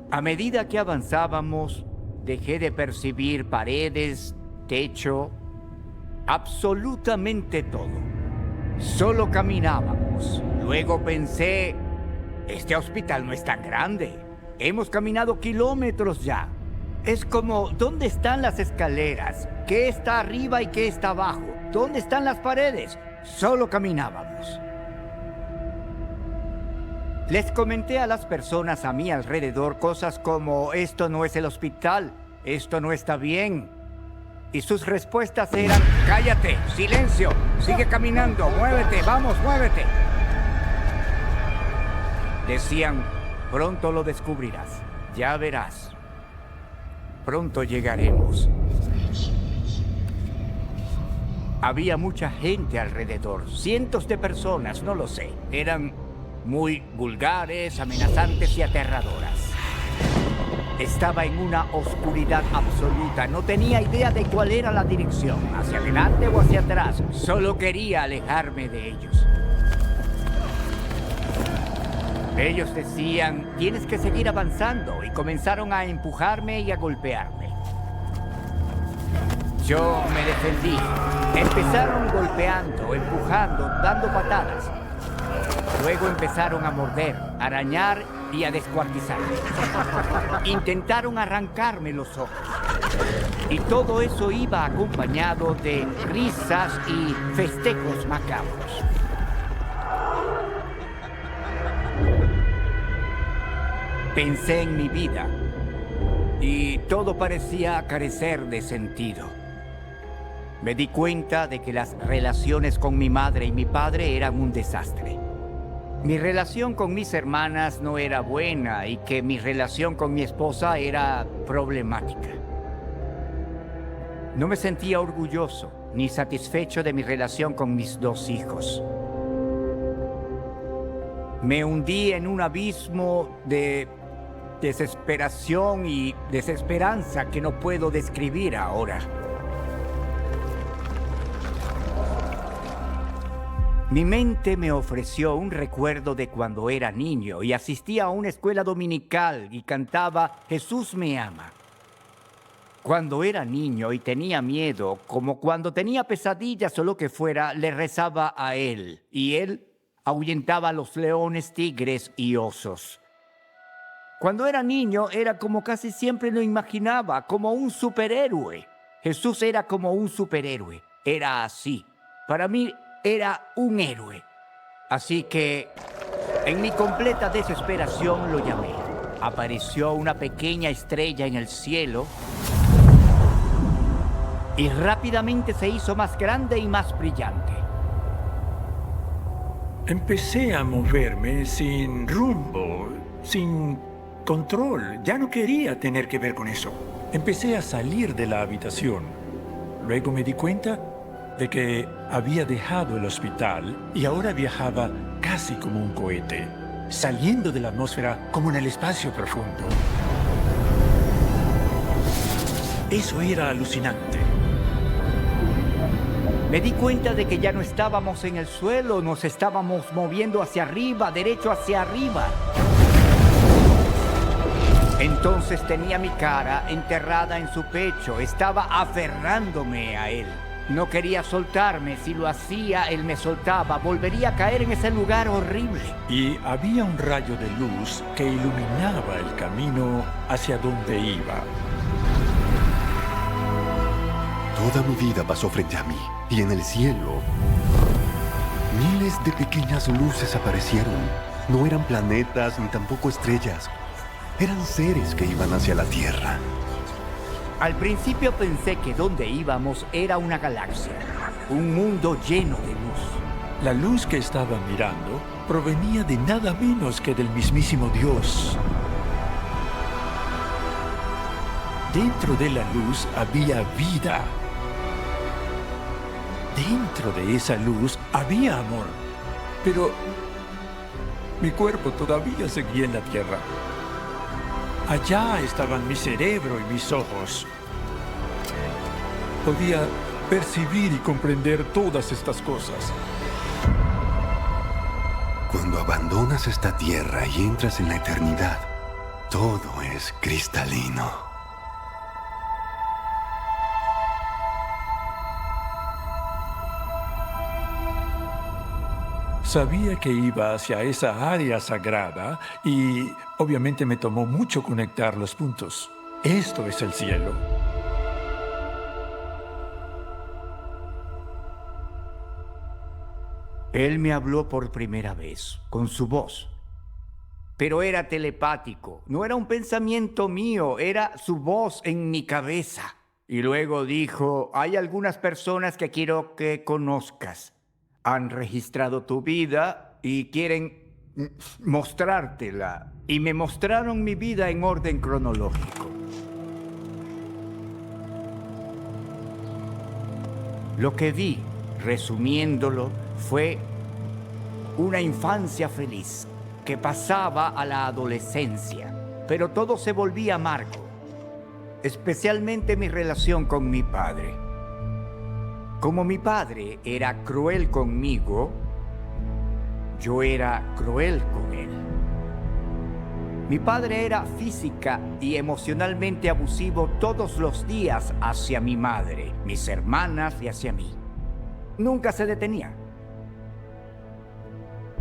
A medida que avanzábamos, dejé de percibir paredes, techo, absolutamente todo. Solo caminábamos. Luego pensé, este hospital no es tan grande. Hemos caminado kilómetros ya. Es como, ¿dónde están las escaleras? ¿Qué está arriba y qué está abajo? ¿Dónde están las paredes? Solo caminábamos. Les comenté a las personas a mi alrededor cosas como, esto no es el hospital, esto no está bien. Y sus respuestas eran, cállate, silencio, sigue caminando, muévete, vamos, muévete. Decían, pronto lo descubrirás, ya verás. Pronto llegaremos. Había mucha gente alrededor, cientos de personas, no lo sé. Eran muy vulgares, amenazantes y aterradoras. Estaba en una oscuridad absoluta. No tenía idea de cuál era la dirección, hacia adelante o hacia atrás. Solo quería alejarme de ellos. Ellos decían, tienes que seguir avanzando, y comenzaron a empujarme y a golpearme. Yo me defendí. Empezaron golpeando, empujando, dando patadas. Luego empezaron a morder, arañar y a descuartizarme. Intentaron arrancarme los ojos. Y todo eso iba acompañado de risas y festejos macabros. Pensé en mi vida y todo parecía carecer de sentido. Me di cuenta de que las relaciones con mi madre y mi padre eran un desastre. Mi relación con mis hermanas no era buena y que mi relación con mi esposa era problemática. No me sentía orgulloso ni satisfecho de mi relación con mis dos hijos. Me hundí en un abismo de desesperación y desesperanza que no puedo describir ahora. Mi mente me ofreció un recuerdo de cuando era niño y asistía a una escuela dominical y cantaba Jesús me ama. Cuando era niño y tenía miedo, como cuando tenía pesadillas o lo que fuera, le rezaba a él y él ahuyentaba a los leones, tigres y osos. Cuando era niño era como casi siempre lo imaginaba, como un superhéroe. Jesús era como un superhéroe, era así. Para mí era un héroe. Así que, en mi completa desesperación lo llamé. Apareció una pequeña estrella en el cielo y rápidamente se hizo más grande y más brillante. Empecé a moverme sin rumbo, sin control. Ya no quería tener que ver con eso. Empecé a salir de la habitación. Luego me di cuenta de que había dejado el hospital y ahora viajaba casi como un cohete, saliendo de la atmósfera como en el espacio profundo. Eso era alucinante. Me di cuenta de que ya no estábamos en el suelo, nos estábamos moviendo hacia arriba, derecho hacia arriba. Entonces tenía mi cara enterrada en su pecho, estaba aferrándome a él. No quería soltarme, si lo hacía, él me soltaba, volvería a caer en ese lugar horrible. Y había un rayo de luz que iluminaba el camino hacia donde iba. Toda mi vida pasó frente a mí, y en el cielo, miles de pequeñas luces aparecieron. No eran planetas ni tampoco estrellas. Eran seres que iban hacia la Tierra. Al principio pensé que donde íbamos era una galaxia, un mundo lleno de luz. La luz que estaba mirando provenía de nada menos que del mismísimo Dios. Dentro de la luz había vida. Dentro de esa luz había amor. Pero mi cuerpo todavía seguía en la tierra. Allá estaban mi cerebro y mis ojos. Podía percibir y comprender todas estas cosas. Cuando abandonas esta tierra y entras en la eternidad, todo es cristalino. Sabía que iba hacia esa área sagrada y obviamente me tomó mucho conectar los puntos. Esto es el cielo. Él me habló por primera vez, con su voz. Pero era telepático, no era un pensamiento mío, era su voz en mi cabeza. Y luego dijo, hay algunas personas que quiero que conozcas. Han registrado tu vida y quieren mostrártela. Y me mostraron mi vida en orden cronológico. Lo que vi, resumiéndolo, fue una infancia feliz que pasaba a la adolescencia, pero todo se volvía amargo, especialmente mi relación con mi padre. Como mi padre era cruel conmigo, yo era cruel con él. Mi padre era física y emocionalmente abusivo todos los días hacia mi madre, mis hermanas y hacia mí. Nunca se detenía.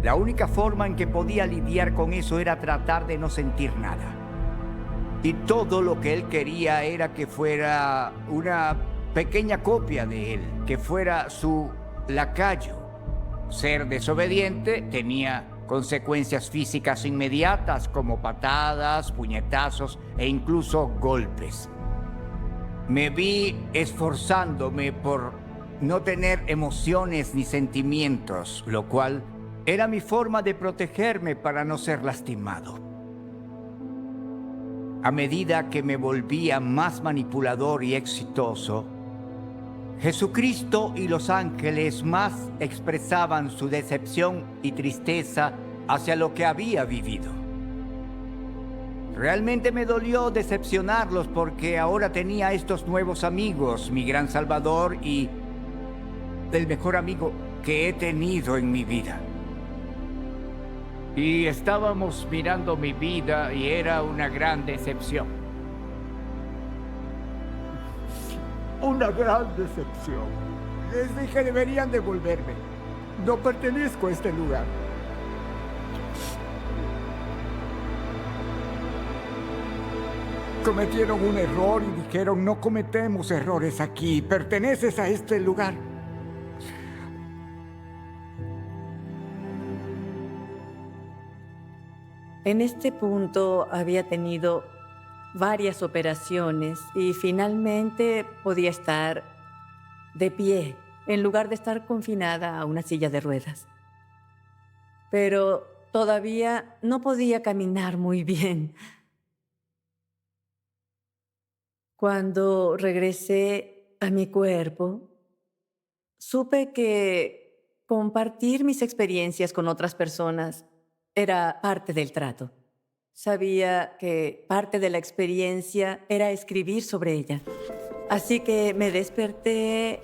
La única forma en que podía lidiar con eso era tratar de no sentir nada. Y todo lo que él quería era que fuera una pequeña copia de él, que fuera su lacayo. Ser desobediente tenía consecuencias físicas inmediatas como patadas, puñetazos e incluso golpes. Me vi esforzándome por no tener emociones ni sentimientos, lo cual era mi forma de protegerme para no ser lastimado. A medida que me volvía más manipulador y exitoso, Jesucristo y los ángeles más expresaban su decepción y tristeza hacia lo que había vivido. Realmente me dolió decepcionarlos porque ahora tenía estos nuevos amigos, mi gran Salvador y el mejor amigo que he tenido en mi vida. Y estábamos mirando mi vida y era una gran decepción. Una gran decepción. Les dije deberían devolverme. No pertenezco a este lugar. Cometieron un error y dijeron, no cometemos errores aquí, perteneces a este lugar. En este punto había tenido varias operaciones y finalmente podía estar de pie en lugar de estar confinada a una silla de ruedas. Pero todavía no podía caminar muy bien. Cuando regresé a mi cuerpo, supe que compartir mis experiencias con otras personas era parte del trato. Sabía que parte de la experiencia era escribir sobre ella. Así que me desperté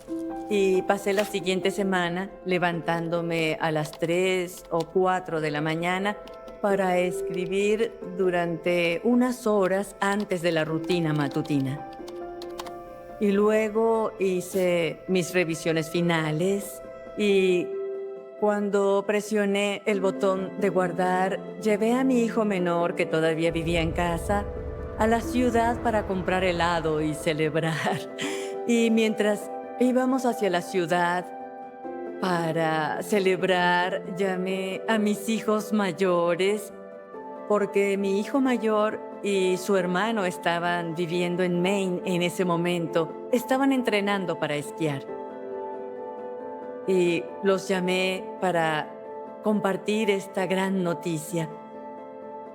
y pasé la siguiente semana levantándome a las 3 o 4 de la mañana para escribir durante unas horas antes de la rutina matutina. Y luego hice mis revisiones finales y cuando presioné el botón de guardar, llevé a mi hijo menor, que todavía vivía en casa, a la ciudad para comprar helado y celebrar. Y mientras íbamos hacia la ciudad para celebrar, llamé a mis hijos mayores, porque mi hijo mayor y su hermano estaban viviendo en Maine en ese momento. Estaban entrenando para esquiar. Y los llamé para compartir esta gran noticia.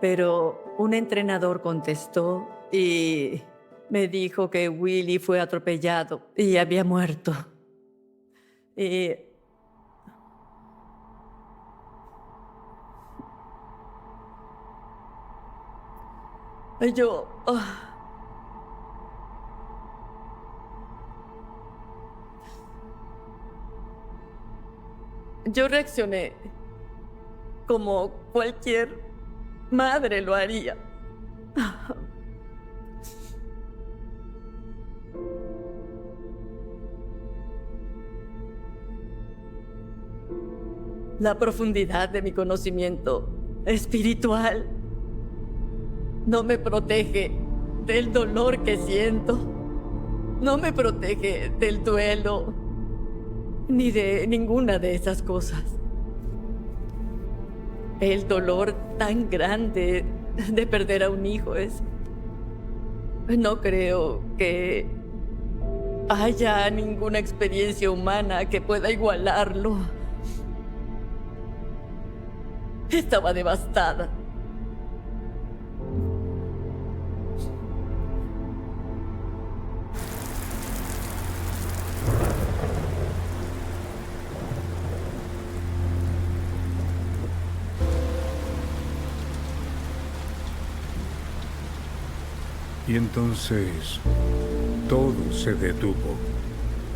Pero un entrenador contestó y me dijo que Willie fue atropellado y había muerto. Y yo... Yo reaccioné como cualquier madre lo haría. La profundidad de mi conocimiento espiritual no me protege del dolor que siento, no me protege del duelo, ni de ninguna de esas cosas. El dolor tan grande de perder a un hijo es... No creo que haya ninguna experiencia humana que pueda igualarlo. Estaba devastada. Y entonces, todo se detuvo,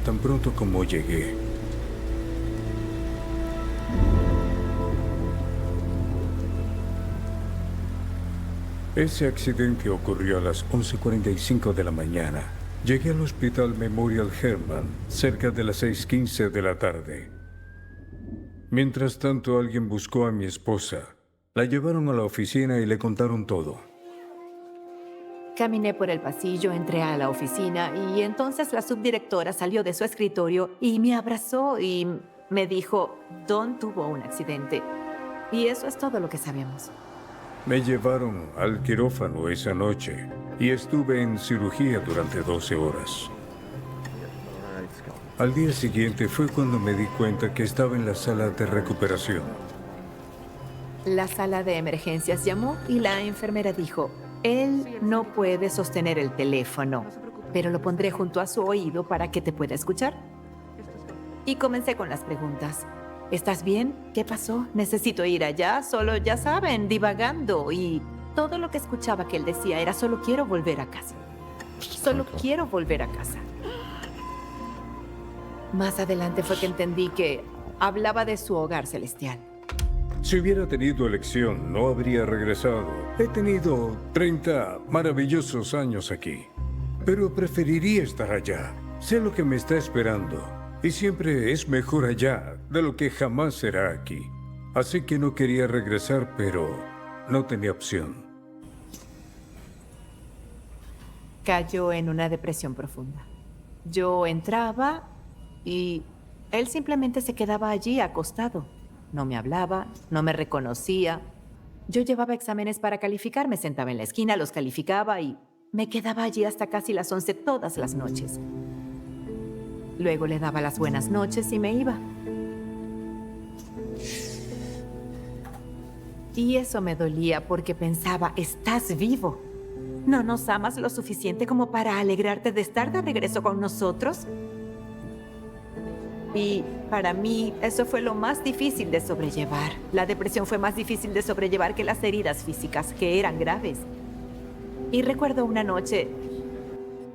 tan pronto como llegué. Ese accidente ocurrió a las 11:45 de la mañana. Llegué al Hospital Memorial Hermann cerca de las 6:15 de la tarde. Mientras tanto, alguien buscó a mi esposa. La llevaron a la oficina y le contaron todo. Caminé por el pasillo, entré a la oficina y entonces la subdirectora salió de su escritorio y me abrazó y me dijo, Don tuvo un accidente. Y eso es todo lo que sabemos. Me llevaron al quirófano esa noche y estuve en cirugía durante 12 horas. Al día siguiente fue cuando me di cuenta que estaba en la sala de recuperación. La sala de emergencias llamó y la enfermera dijo, él no puede sostener el teléfono, pero lo pondré junto a su oído para que te pueda escuchar. Y comencé con las preguntas. ¿Estás bien? ¿Qué pasó? Necesito ir allá, solo ya saben, divagando. Y todo lo que escuchaba que él decía era solo quiero volver a casa. Solo quiero volver a casa. Más adelante fue que entendí que Hablaba de su hogar celestial. Si hubiera tenido elección, no habría regresado. He tenido 30 maravillosos años aquí, pero preferiría estar allá. Sé lo que me está esperando, y siempre es mejor allá de lo que jamás será aquí. Así que no quería regresar, pero no tenía opción. Cayó en una depresión profunda. Yo entraba y él simplemente se quedaba allí acostado. No me hablaba, no me reconocía. Yo llevaba exámenes para calificar, me sentaba en la esquina, los calificaba y me quedaba allí hasta casi las 11 todas las noches. Luego le daba las buenas noches y me iba. Y eso me dolía porque pensaba, estás vivo. ¿No nos amas lo suficiente como para alegrarte de estar de regreso con nosotros? Y para mí, eso fue lo más difícil de sobrellevar. La depresión fue más difícil de sobrellevar que las heridas físicas, que eran graves. Y recuerdo una noche,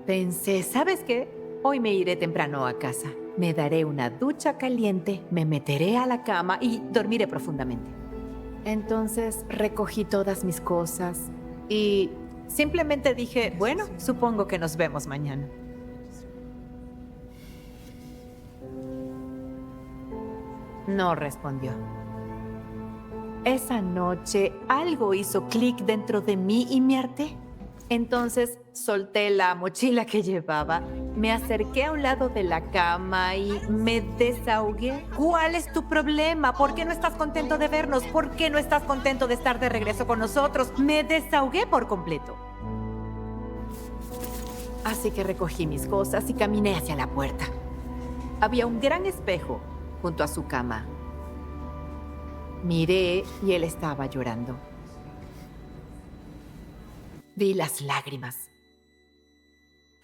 pensé, ¿sabes qué? Hoy me iré temprano a casa. Me daré una ducha caliente, me meteré a la cama y dormiré profundamente. Entonces recogí todas mis cosas y simplemente dije, bueno, supongo que nos vemos mañana. No respondió. Esa noche algo hizo clic dentro de mí y me harté. Entonces solté la mochila que llevaba, me acerqué a un lado de la cama y me desahogué. ¿Cuál es tu problema? ¿Por qué no estás contento de vernos? ¿Por qué no estás contento de estar de regreso con nosotros? Me desahogué por completo. Así que recogí mis cosas y caminé hacia la puerta. Había un gran espejo junto a su cama. Miré y él estaba llorando. Vi las lágrimas.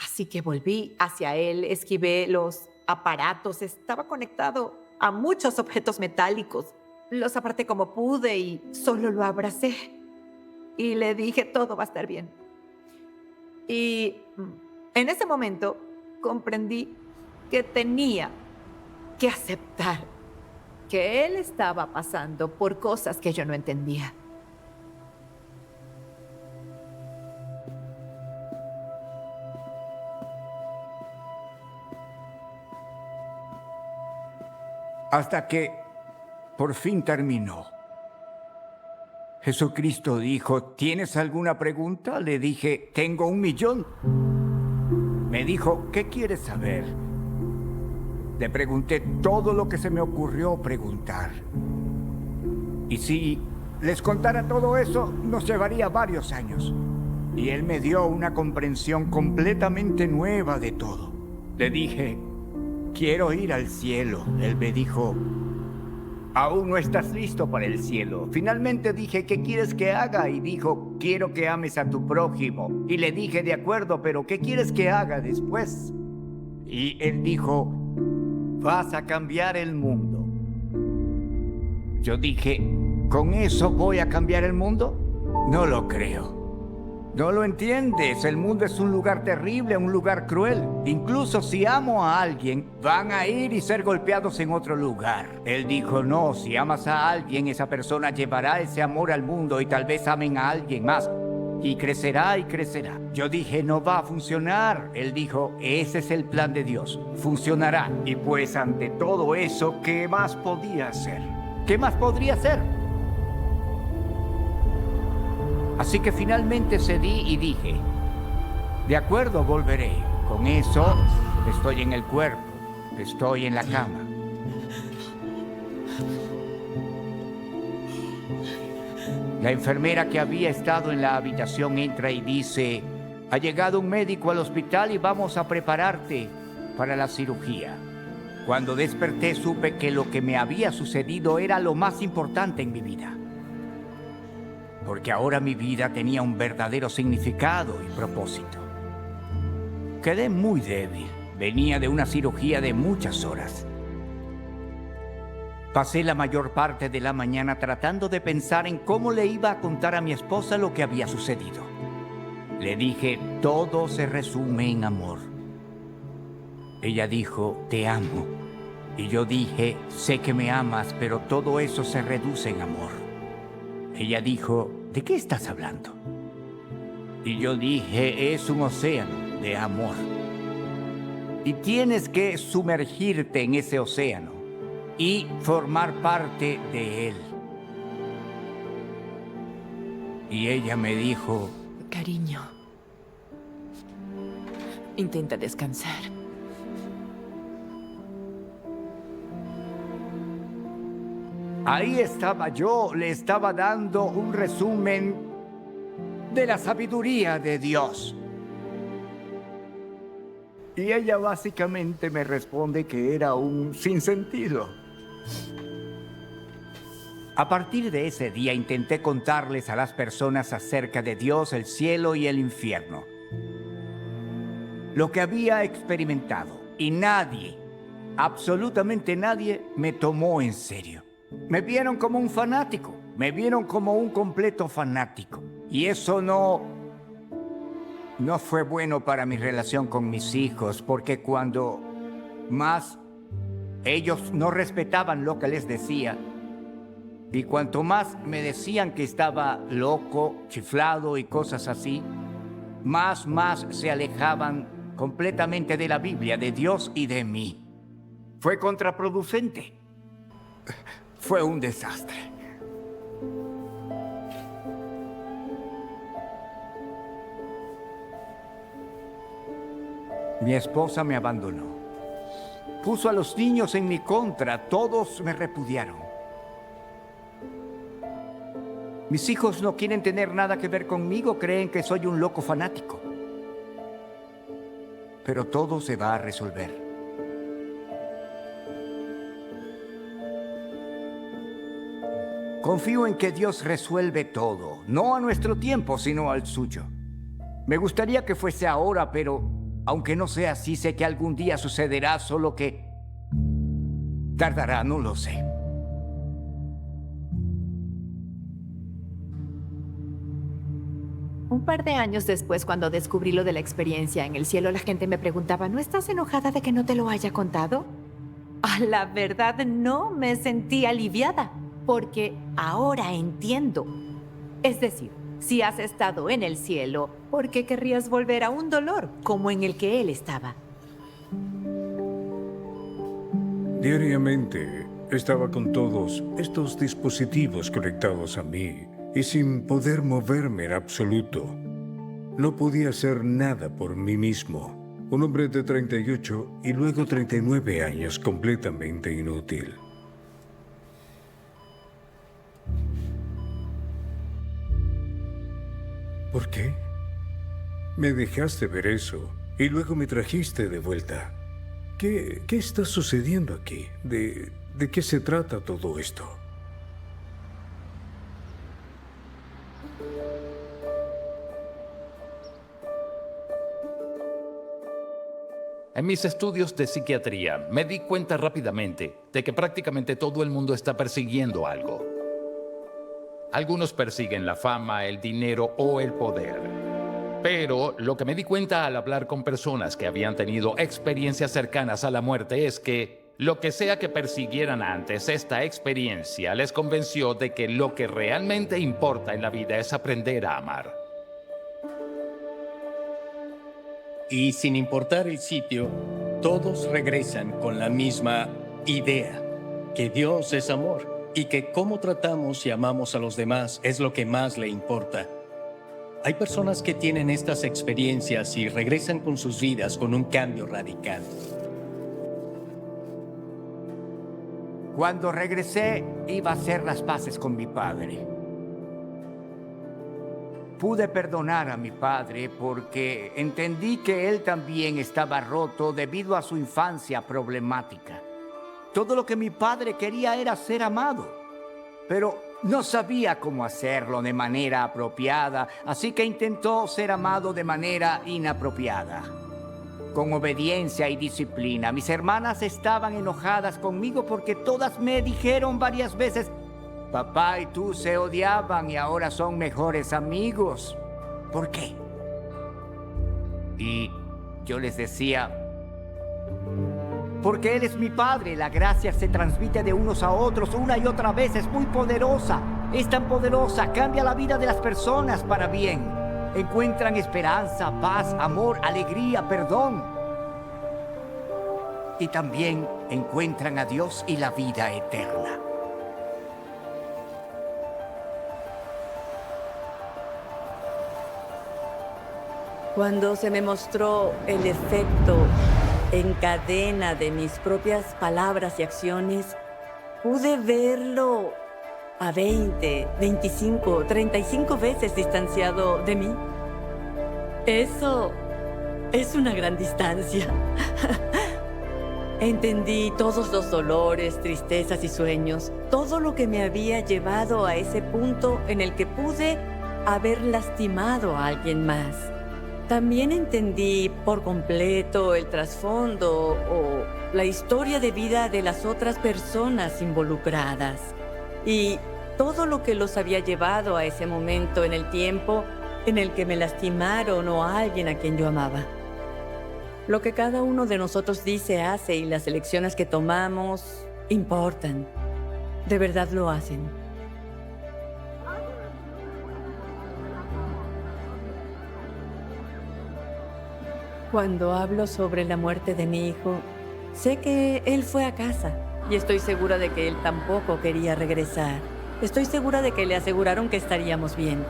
Así que volví hacia él, esquivé los aparatos. Estaba conectado a muchos objetos metálicos. Los aparté como pude y solo lo abracé. Y le dije, todo va a estar bien. Y en ese momento comprendí que tenía que aceptar que él estaba pasando por cosas que yo no entendía. Hasta que por fin terminó. Jesucristo dijo, ¿tienes alguna pregunta? Le dije, tengo 1.000.000. Me dijo, ¿qué quieres saber? Le pregunté todo lo que se me ocurrió preguntar. Y si les contara todo eso, nos llevaría varios años. Y él me dio una comprensión completamente nueva de todo. Le dije, quiero ir al cielo. Él me dijo, aún no estás listo para el cielo. Finalmente dije, ¿qué quieres que haga? Y dijo, quiero que ames a tu prójimo. Y le dije, de acuerdo, pero ¿qué quieres que haga después? Y él dijo, vas a cambiar el mundo. Yo dije, ¿con eso voy a cambiar el mundo? No lo creo. No lo entiendes. El mundo es un lugar terrible, un lugar cruel. Incluso si amo a alguien, van a ir y ser golpeados en otro lugar. Él dijo, no, si amas a alguien, esa persona llevará ese amor al mundo y tal vez amen a alguien más. Y crecerá y crecerá. Yo dije, no va a funcionar. Él dijo, ese es el plan de Dios. Funcionará. Y pues ante todo eso, ¿qué más podía hacer? ¿Qué más podría hacer? Así que finalmente cedí y dije, de acuerdo, volveré. Con eso, estoy en el cuerpo, estoy en la cama. La enfermera que había estado en la habitación entra y dice, ha llegado un médico al hospital y vamos a prepararte para la cirugía. Cuando desperté supe que lo que me había sucedido era lo más importante en mi vida. Porque ahora mi vida tenía un verdadero significado y propósito. Quedé muy débil. Venía de una cirugía de muchas horas. Pasé la mayor parte de la mañana tratando de pensar en cómo le iba a contar a mi esposa lo que había sucedido. Le dije, todo se resume en amor. Ella dijo, te amo. Y yo dije, sé que me amas, pero todo eso se reduce en amor. Ella dijo, ¿de qué estás hablando? Y yo dije, es un océano de amor. Y tienes que sumergirte en ese océano y formar parte de él. Y ella me dijo, Cariño, intenta descansar. Ahí estaba yo, le estaba dando un resumen de la sabiduría de Dios. Y ella básicamente me responde que era un sinsentido. A partir de ese día intenté contarles a las personas acerca de Dios, el cielo y el infierno. Lo que había experimentado. Y nadie, absolutamente nadie, me tomó en serio. Me vieron como un fanático. Me vieron como un completo fanático. Y eso no fue bueno para mi relación con mis hijos, porque cuando más ellos no respetaban lo que les decía, y cuanto más me decían que estaba loco, chiflado y cosas así, más se alejaban completamente de la Biblia, de Dios y de mí. Fue contraproducente. Fue un desastre. Mi esposa me abandonó. Puso a los niños en mi contra. Todos me repudiaron. Mis hijos no quieren tener nada que ver conmigo. Creen que soy un loco fanático. Pero todo se va a resolver. Confío en que Dios resuelve todo. No a nuestro tiempo, sino al suyo. Me gustaría que fuese ahora, pero aunque no sea así, sé que algún día sucederá, solo que tardará, no lo sé. Un par de años después, cuando descubrí lo de la experiencia en el cielo, la gente me preguntaba, ¿no estás enojada de que no te lo haya contado? La verdad, no, me sentí aliviada, porque ahora entiendo. Es decir, si has estado en el cielo, ¿por qué querrías volver a un dolor como en el que él estaba? Diariamente estaba con todos estos dispositivos conectados a mí y sin poder moverme en absoluto. No podía hacer nada por mí mismo. Un hombre de 38 y luego 39 años completamente inútil. ¿Por qué? Me dejaste ver eso y luego me trajiste de vuelta. ¿Qué está sucediendo aquí? ¿De qué se trata todo esto? En mis estudios de psiquiatría me di cuenta rápidamente de que prácticamente todo el mundo está persiguiendo algo. Algunos persiguen la fama, el dinero o el poder. Pero lo que me di cuenta al hablar con personas que habían tenido experiencias cercanas a la muerte es que lo que sea que persiguieran antes, esta experiencia les convenció de que lo que realmente importa en la vida es aprender a amar. Y sin importar el sitio, todos regresan con la misma idea, que Dios es amor. Y que cómo tratamos y amamos a los demás es lo que más le importa. Hay personas que tienen estas experiencias y regresan con sus vidas con un cambio radical. Cuando regresé, iba a hacer las paces con mi padre. Pude perdonar a mi padre porque entendí que él también estaba roto debido a su infancia problemática. Todo lo que mi padre quería era ser amado, pero no sabía cómo hacerlo de manera apropiada, así que intentó ser amado de manera inapropiada. Con obediencia y disciplina, mis hermanas estaban enojadas conmigo porque todas me dijeron varias veces, papá y tú se odiaban y ahora son mejores amigos. ¿Por qué? Y yo les decía, Porque Él es mi Padre. La gracia se transmite de unos a otros una y otra vez. Es muy poderosa. Es tan poderosa, cambia la vida de las personas para bien. Encuentran esperanza, paz, amor, alegría, perdón. Y también encuentran a Dios y la vida eterna. Cuando se me mostró el efecto en cadena de mis propias palabras y acciones, pude verlo a 20, 25, 35 veces distanciado de mí. Eso es una gran distancia. Entendí todos los dolores, tristezas y sueños, todo lo que me había llevado a ese punto en el que pude haber lastimado a alguien más. También entendí por completo el trasfondo o la historia de vida de las otras personas involucradas y todo lo que los había llevado a ese momento en el tiempo en el que me lastimaron o a alguien a quien yo amaba. Lo que cada uno de nosotros dice, hace y las elecciones que tomamos importan. De verdad lo hacen. Cuando hablo sobre la muerte de mi hijo, sé que él fue a casa y estoy segura de que él tampoco quería regresar. Estoy segura de que le aseguraron que estaríamos bien.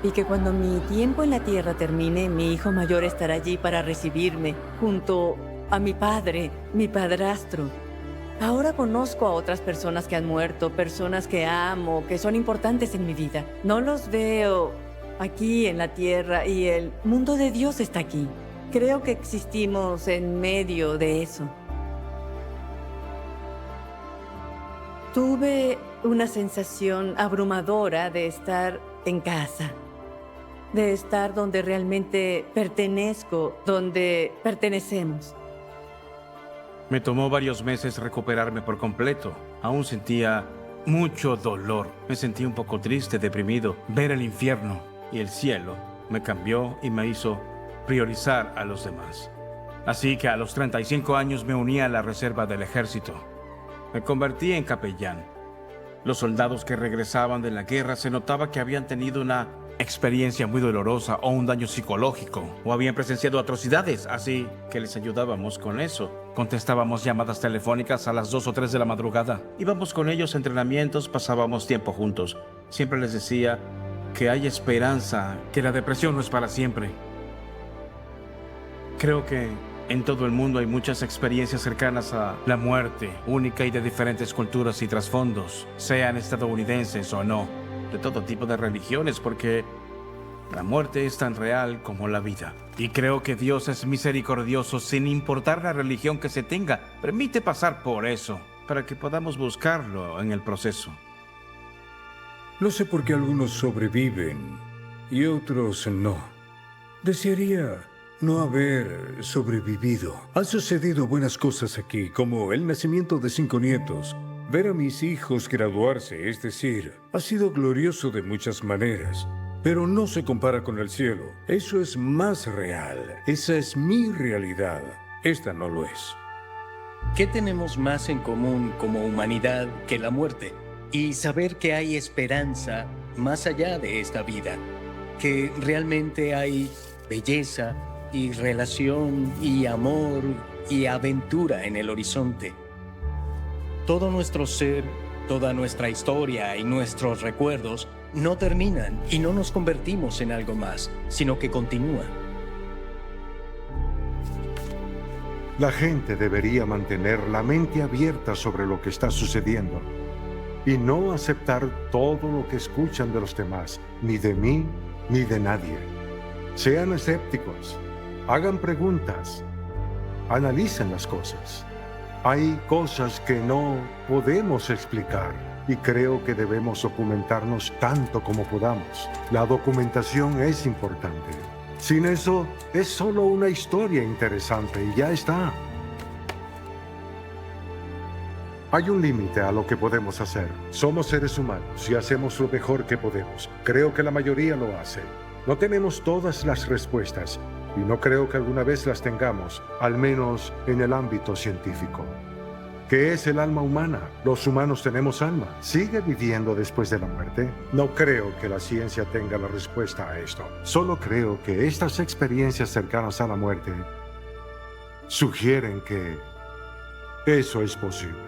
Y que cuando mi tiempo en la tierra termine, mi hijo mayor estará allí para recibirme, junto a mi padre, mi padrastro. Ahora conozco a otras personas que han muerto, personas que amo, que son importantes en mi vida. No los veo aquí en la tierra y el mundo de Dios está aquí. Creo que existimos en medio de eso. Tuve una sensación abrumadora de estar en casa, de estar donde realmente pertenezco, donde pertenecemos. Me tomó varios meses recuperarme por completo. Aún sentía mucho dolor. Me sentí un poco triste, deprimido. Ver el infierno y el cielo me cambió y me hizo priorizar a los demás. Así que a los 35 años me uní a la reserva del ejército. Me convertí en capellán. Los soldados que regresaban de la guerra se notaba que habían tenido una experiencia muy dolorosa o un daño psicológico o habían presenciado atrocidades, así que les ayudábamos con eso. Contestábamos llamadas telefónicas a las 2 o 3 de la madrugada. Íbamos con ellos a entrenamientos, pasábamos tiempo juntos. Siempre les decía que hay esperanza, que la depresión no es para siempre. Creo que en todo el mundo hay muchas experiencias cercanas a la muerte, única y de diferentes culturas y trasfondos, sean estadounidenses o no, de todo tipo de religiones, porque la muerte es tan real como la vida. Y creo que Dios es misericordioso sin importar la religión que se tenga. Permite pasar por eso, para que podamos buscarlo en el proceso. No sé por qué algunos sobreviven y otros no. Desearía no haber sobrevivido. Han sucedido buenas cosas aquí, como el nacimiento de 5 nietos. Ver a mis hijos graduarse, es decir, ha sido glorioso de muchas maneras, pero no se compara con el cielo. Eso es más real. Esa es mi realidad. Esta no lo es. ¿Qué tenemos más en común como humanidad que la muerte? Y saber que hay esperanza más allá de esta vida, que realmente hay belleza y relación y amor y aventura en el horizonte. Todo nuestro ser, toda nuestra historia y nuestros recuerdos no terminan y no nos convertimos en algo más, sino que continúan. La gente debería mantener la mente abierta sobre lo que está sucediendo y no aceptar todo lo que escuchan de los demás, ni de mí, ni de nadie. Sean escépticos, hagan preguntas, analicen las cosas. Hay cosas que no podemos explicar y creo que debemos documentarnos tanto como podamos. La documentación es importante. Sin eso, es solo una historia interesante y ya está. Hay un límite a lo que podemos hacer. Somos seres humanos y hacemos lo mejor que podemos. Creo que la mayoría lo hace. No tenemos todas las respuestas, Y no creo que alguna vez las tengamos, al menos en el ámbito científico. ¿Qué es el alma humana? ¿Los humanos tenemos alma? ¿Sigue viviendo después de la muerte? No creo que la ciencia tenga la respuesta a esto. Solo creo que estas experiencias cercanas a la muerte sugieren que eso es posible.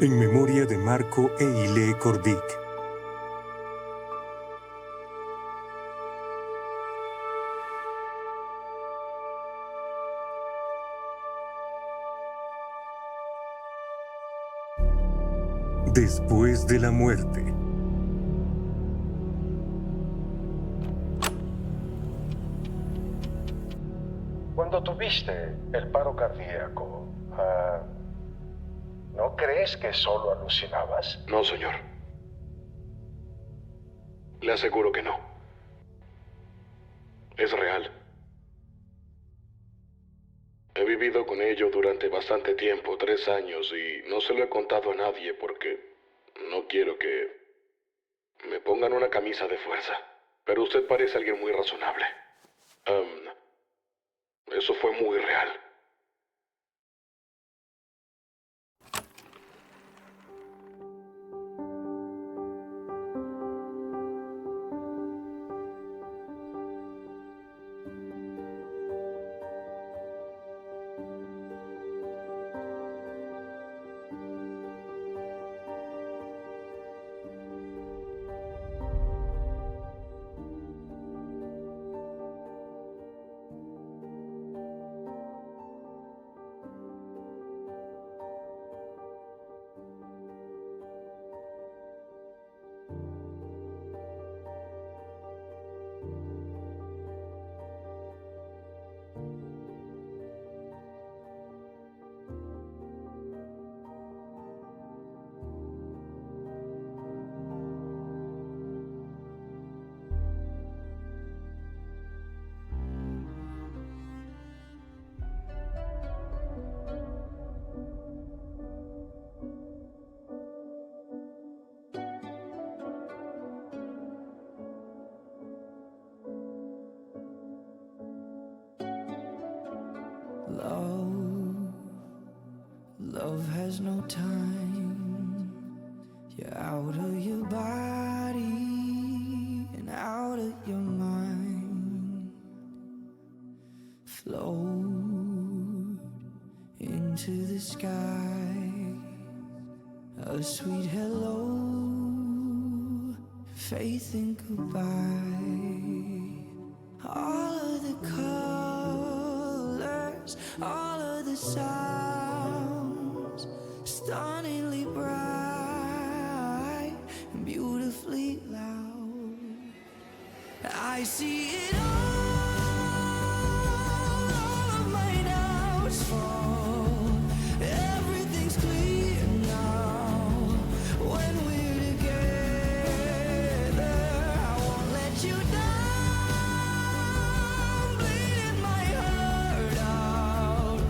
En memoria de Marco e Ile Cordic. Después de la muerte. Cuando tuviste el paro cardíaco, ¿no crees que solo alucinabas? No, señor. Le aseguro que no. Es real. He vivido con ello durante bastante tiempo, 3 años, y no se lo he contado a nadie porque no quiero que me pongan una camisa de fuerza. Pero usted parece alguien muy razonable. Eso fue muy real. Love has no time. You're out of your body and out of your mind. Float into the sky. A sweet hello. Faith in goodbye. All of the colors, all of the sounds, stunningly bright and beautifully loud. I see it all of my doubts fall. Everything's clear now. When we're together, I won't let you down. Bleeding my heart out.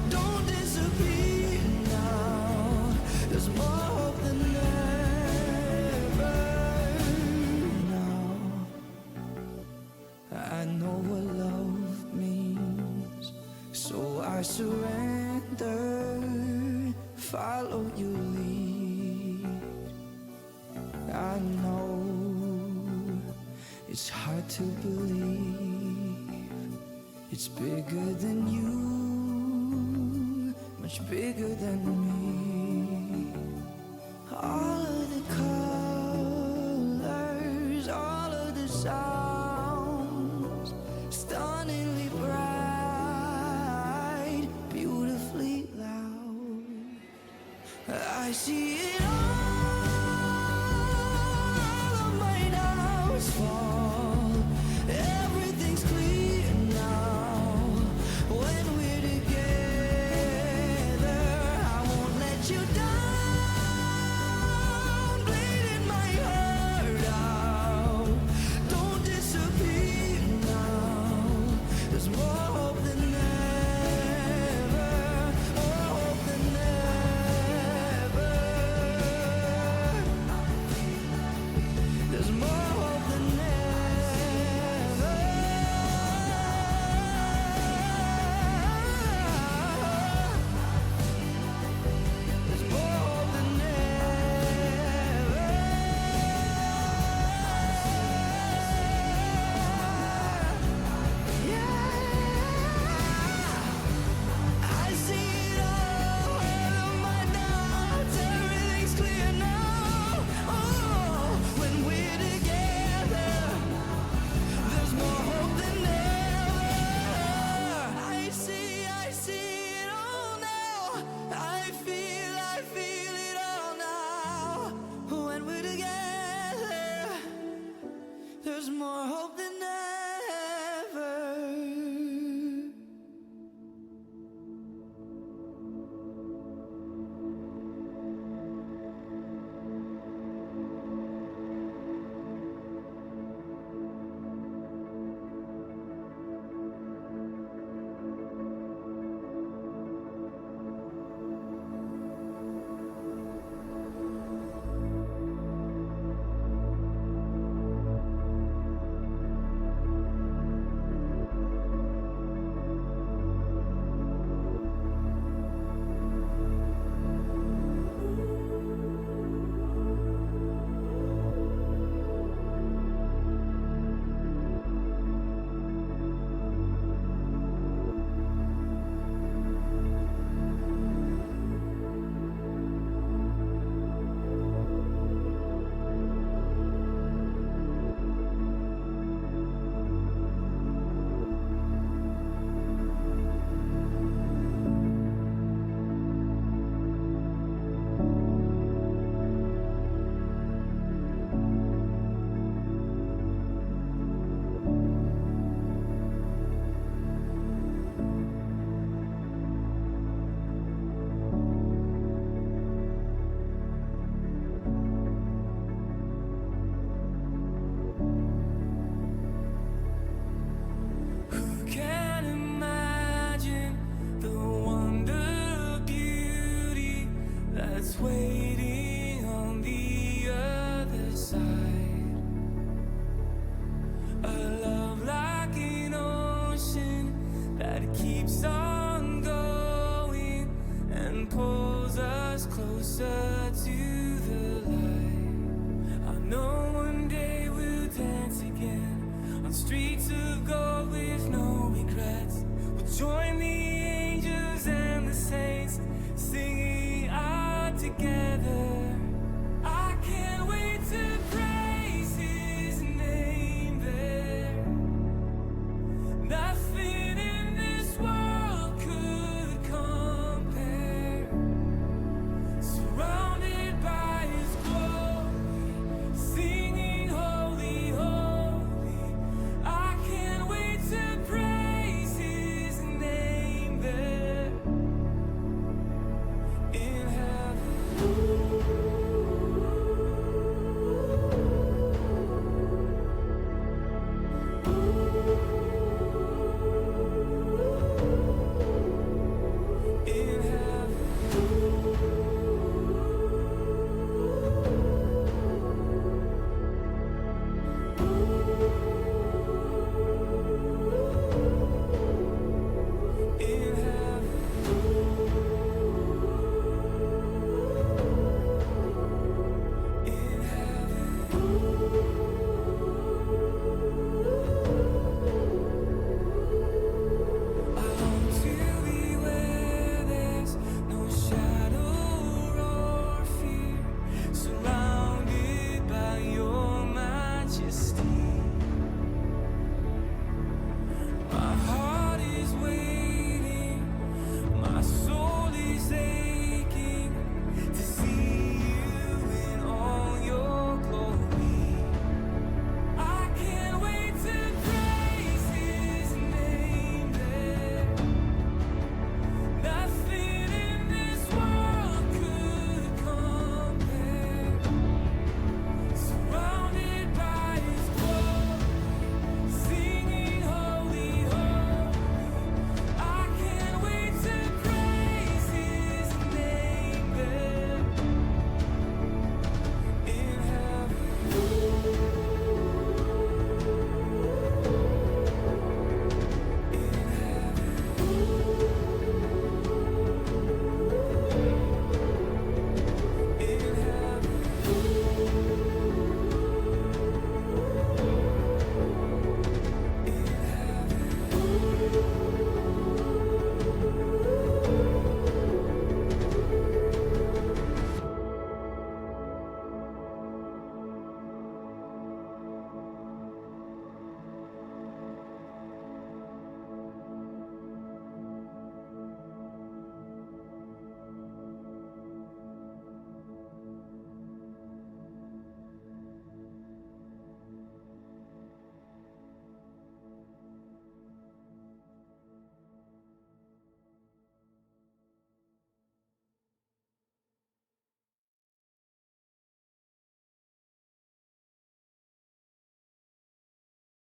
Don't disappear now. There's more hope than ever now. I know what love means, so I surrender, follow your lead. I know it's hard to believe, it's bigger than you, much bigger than me. All of the colors, all of the sounds, stunningly bright, beautifully loud. I see it all of my doubts fall. Everything's clear now. When we're together, I won't let you down. Bleeding my heart out. Don't disappear now. There's more hope than waiting on the other side. A love like an ocean that keeps on going and pulls us closer to the light. I know one day we'll dance again on streets of gold.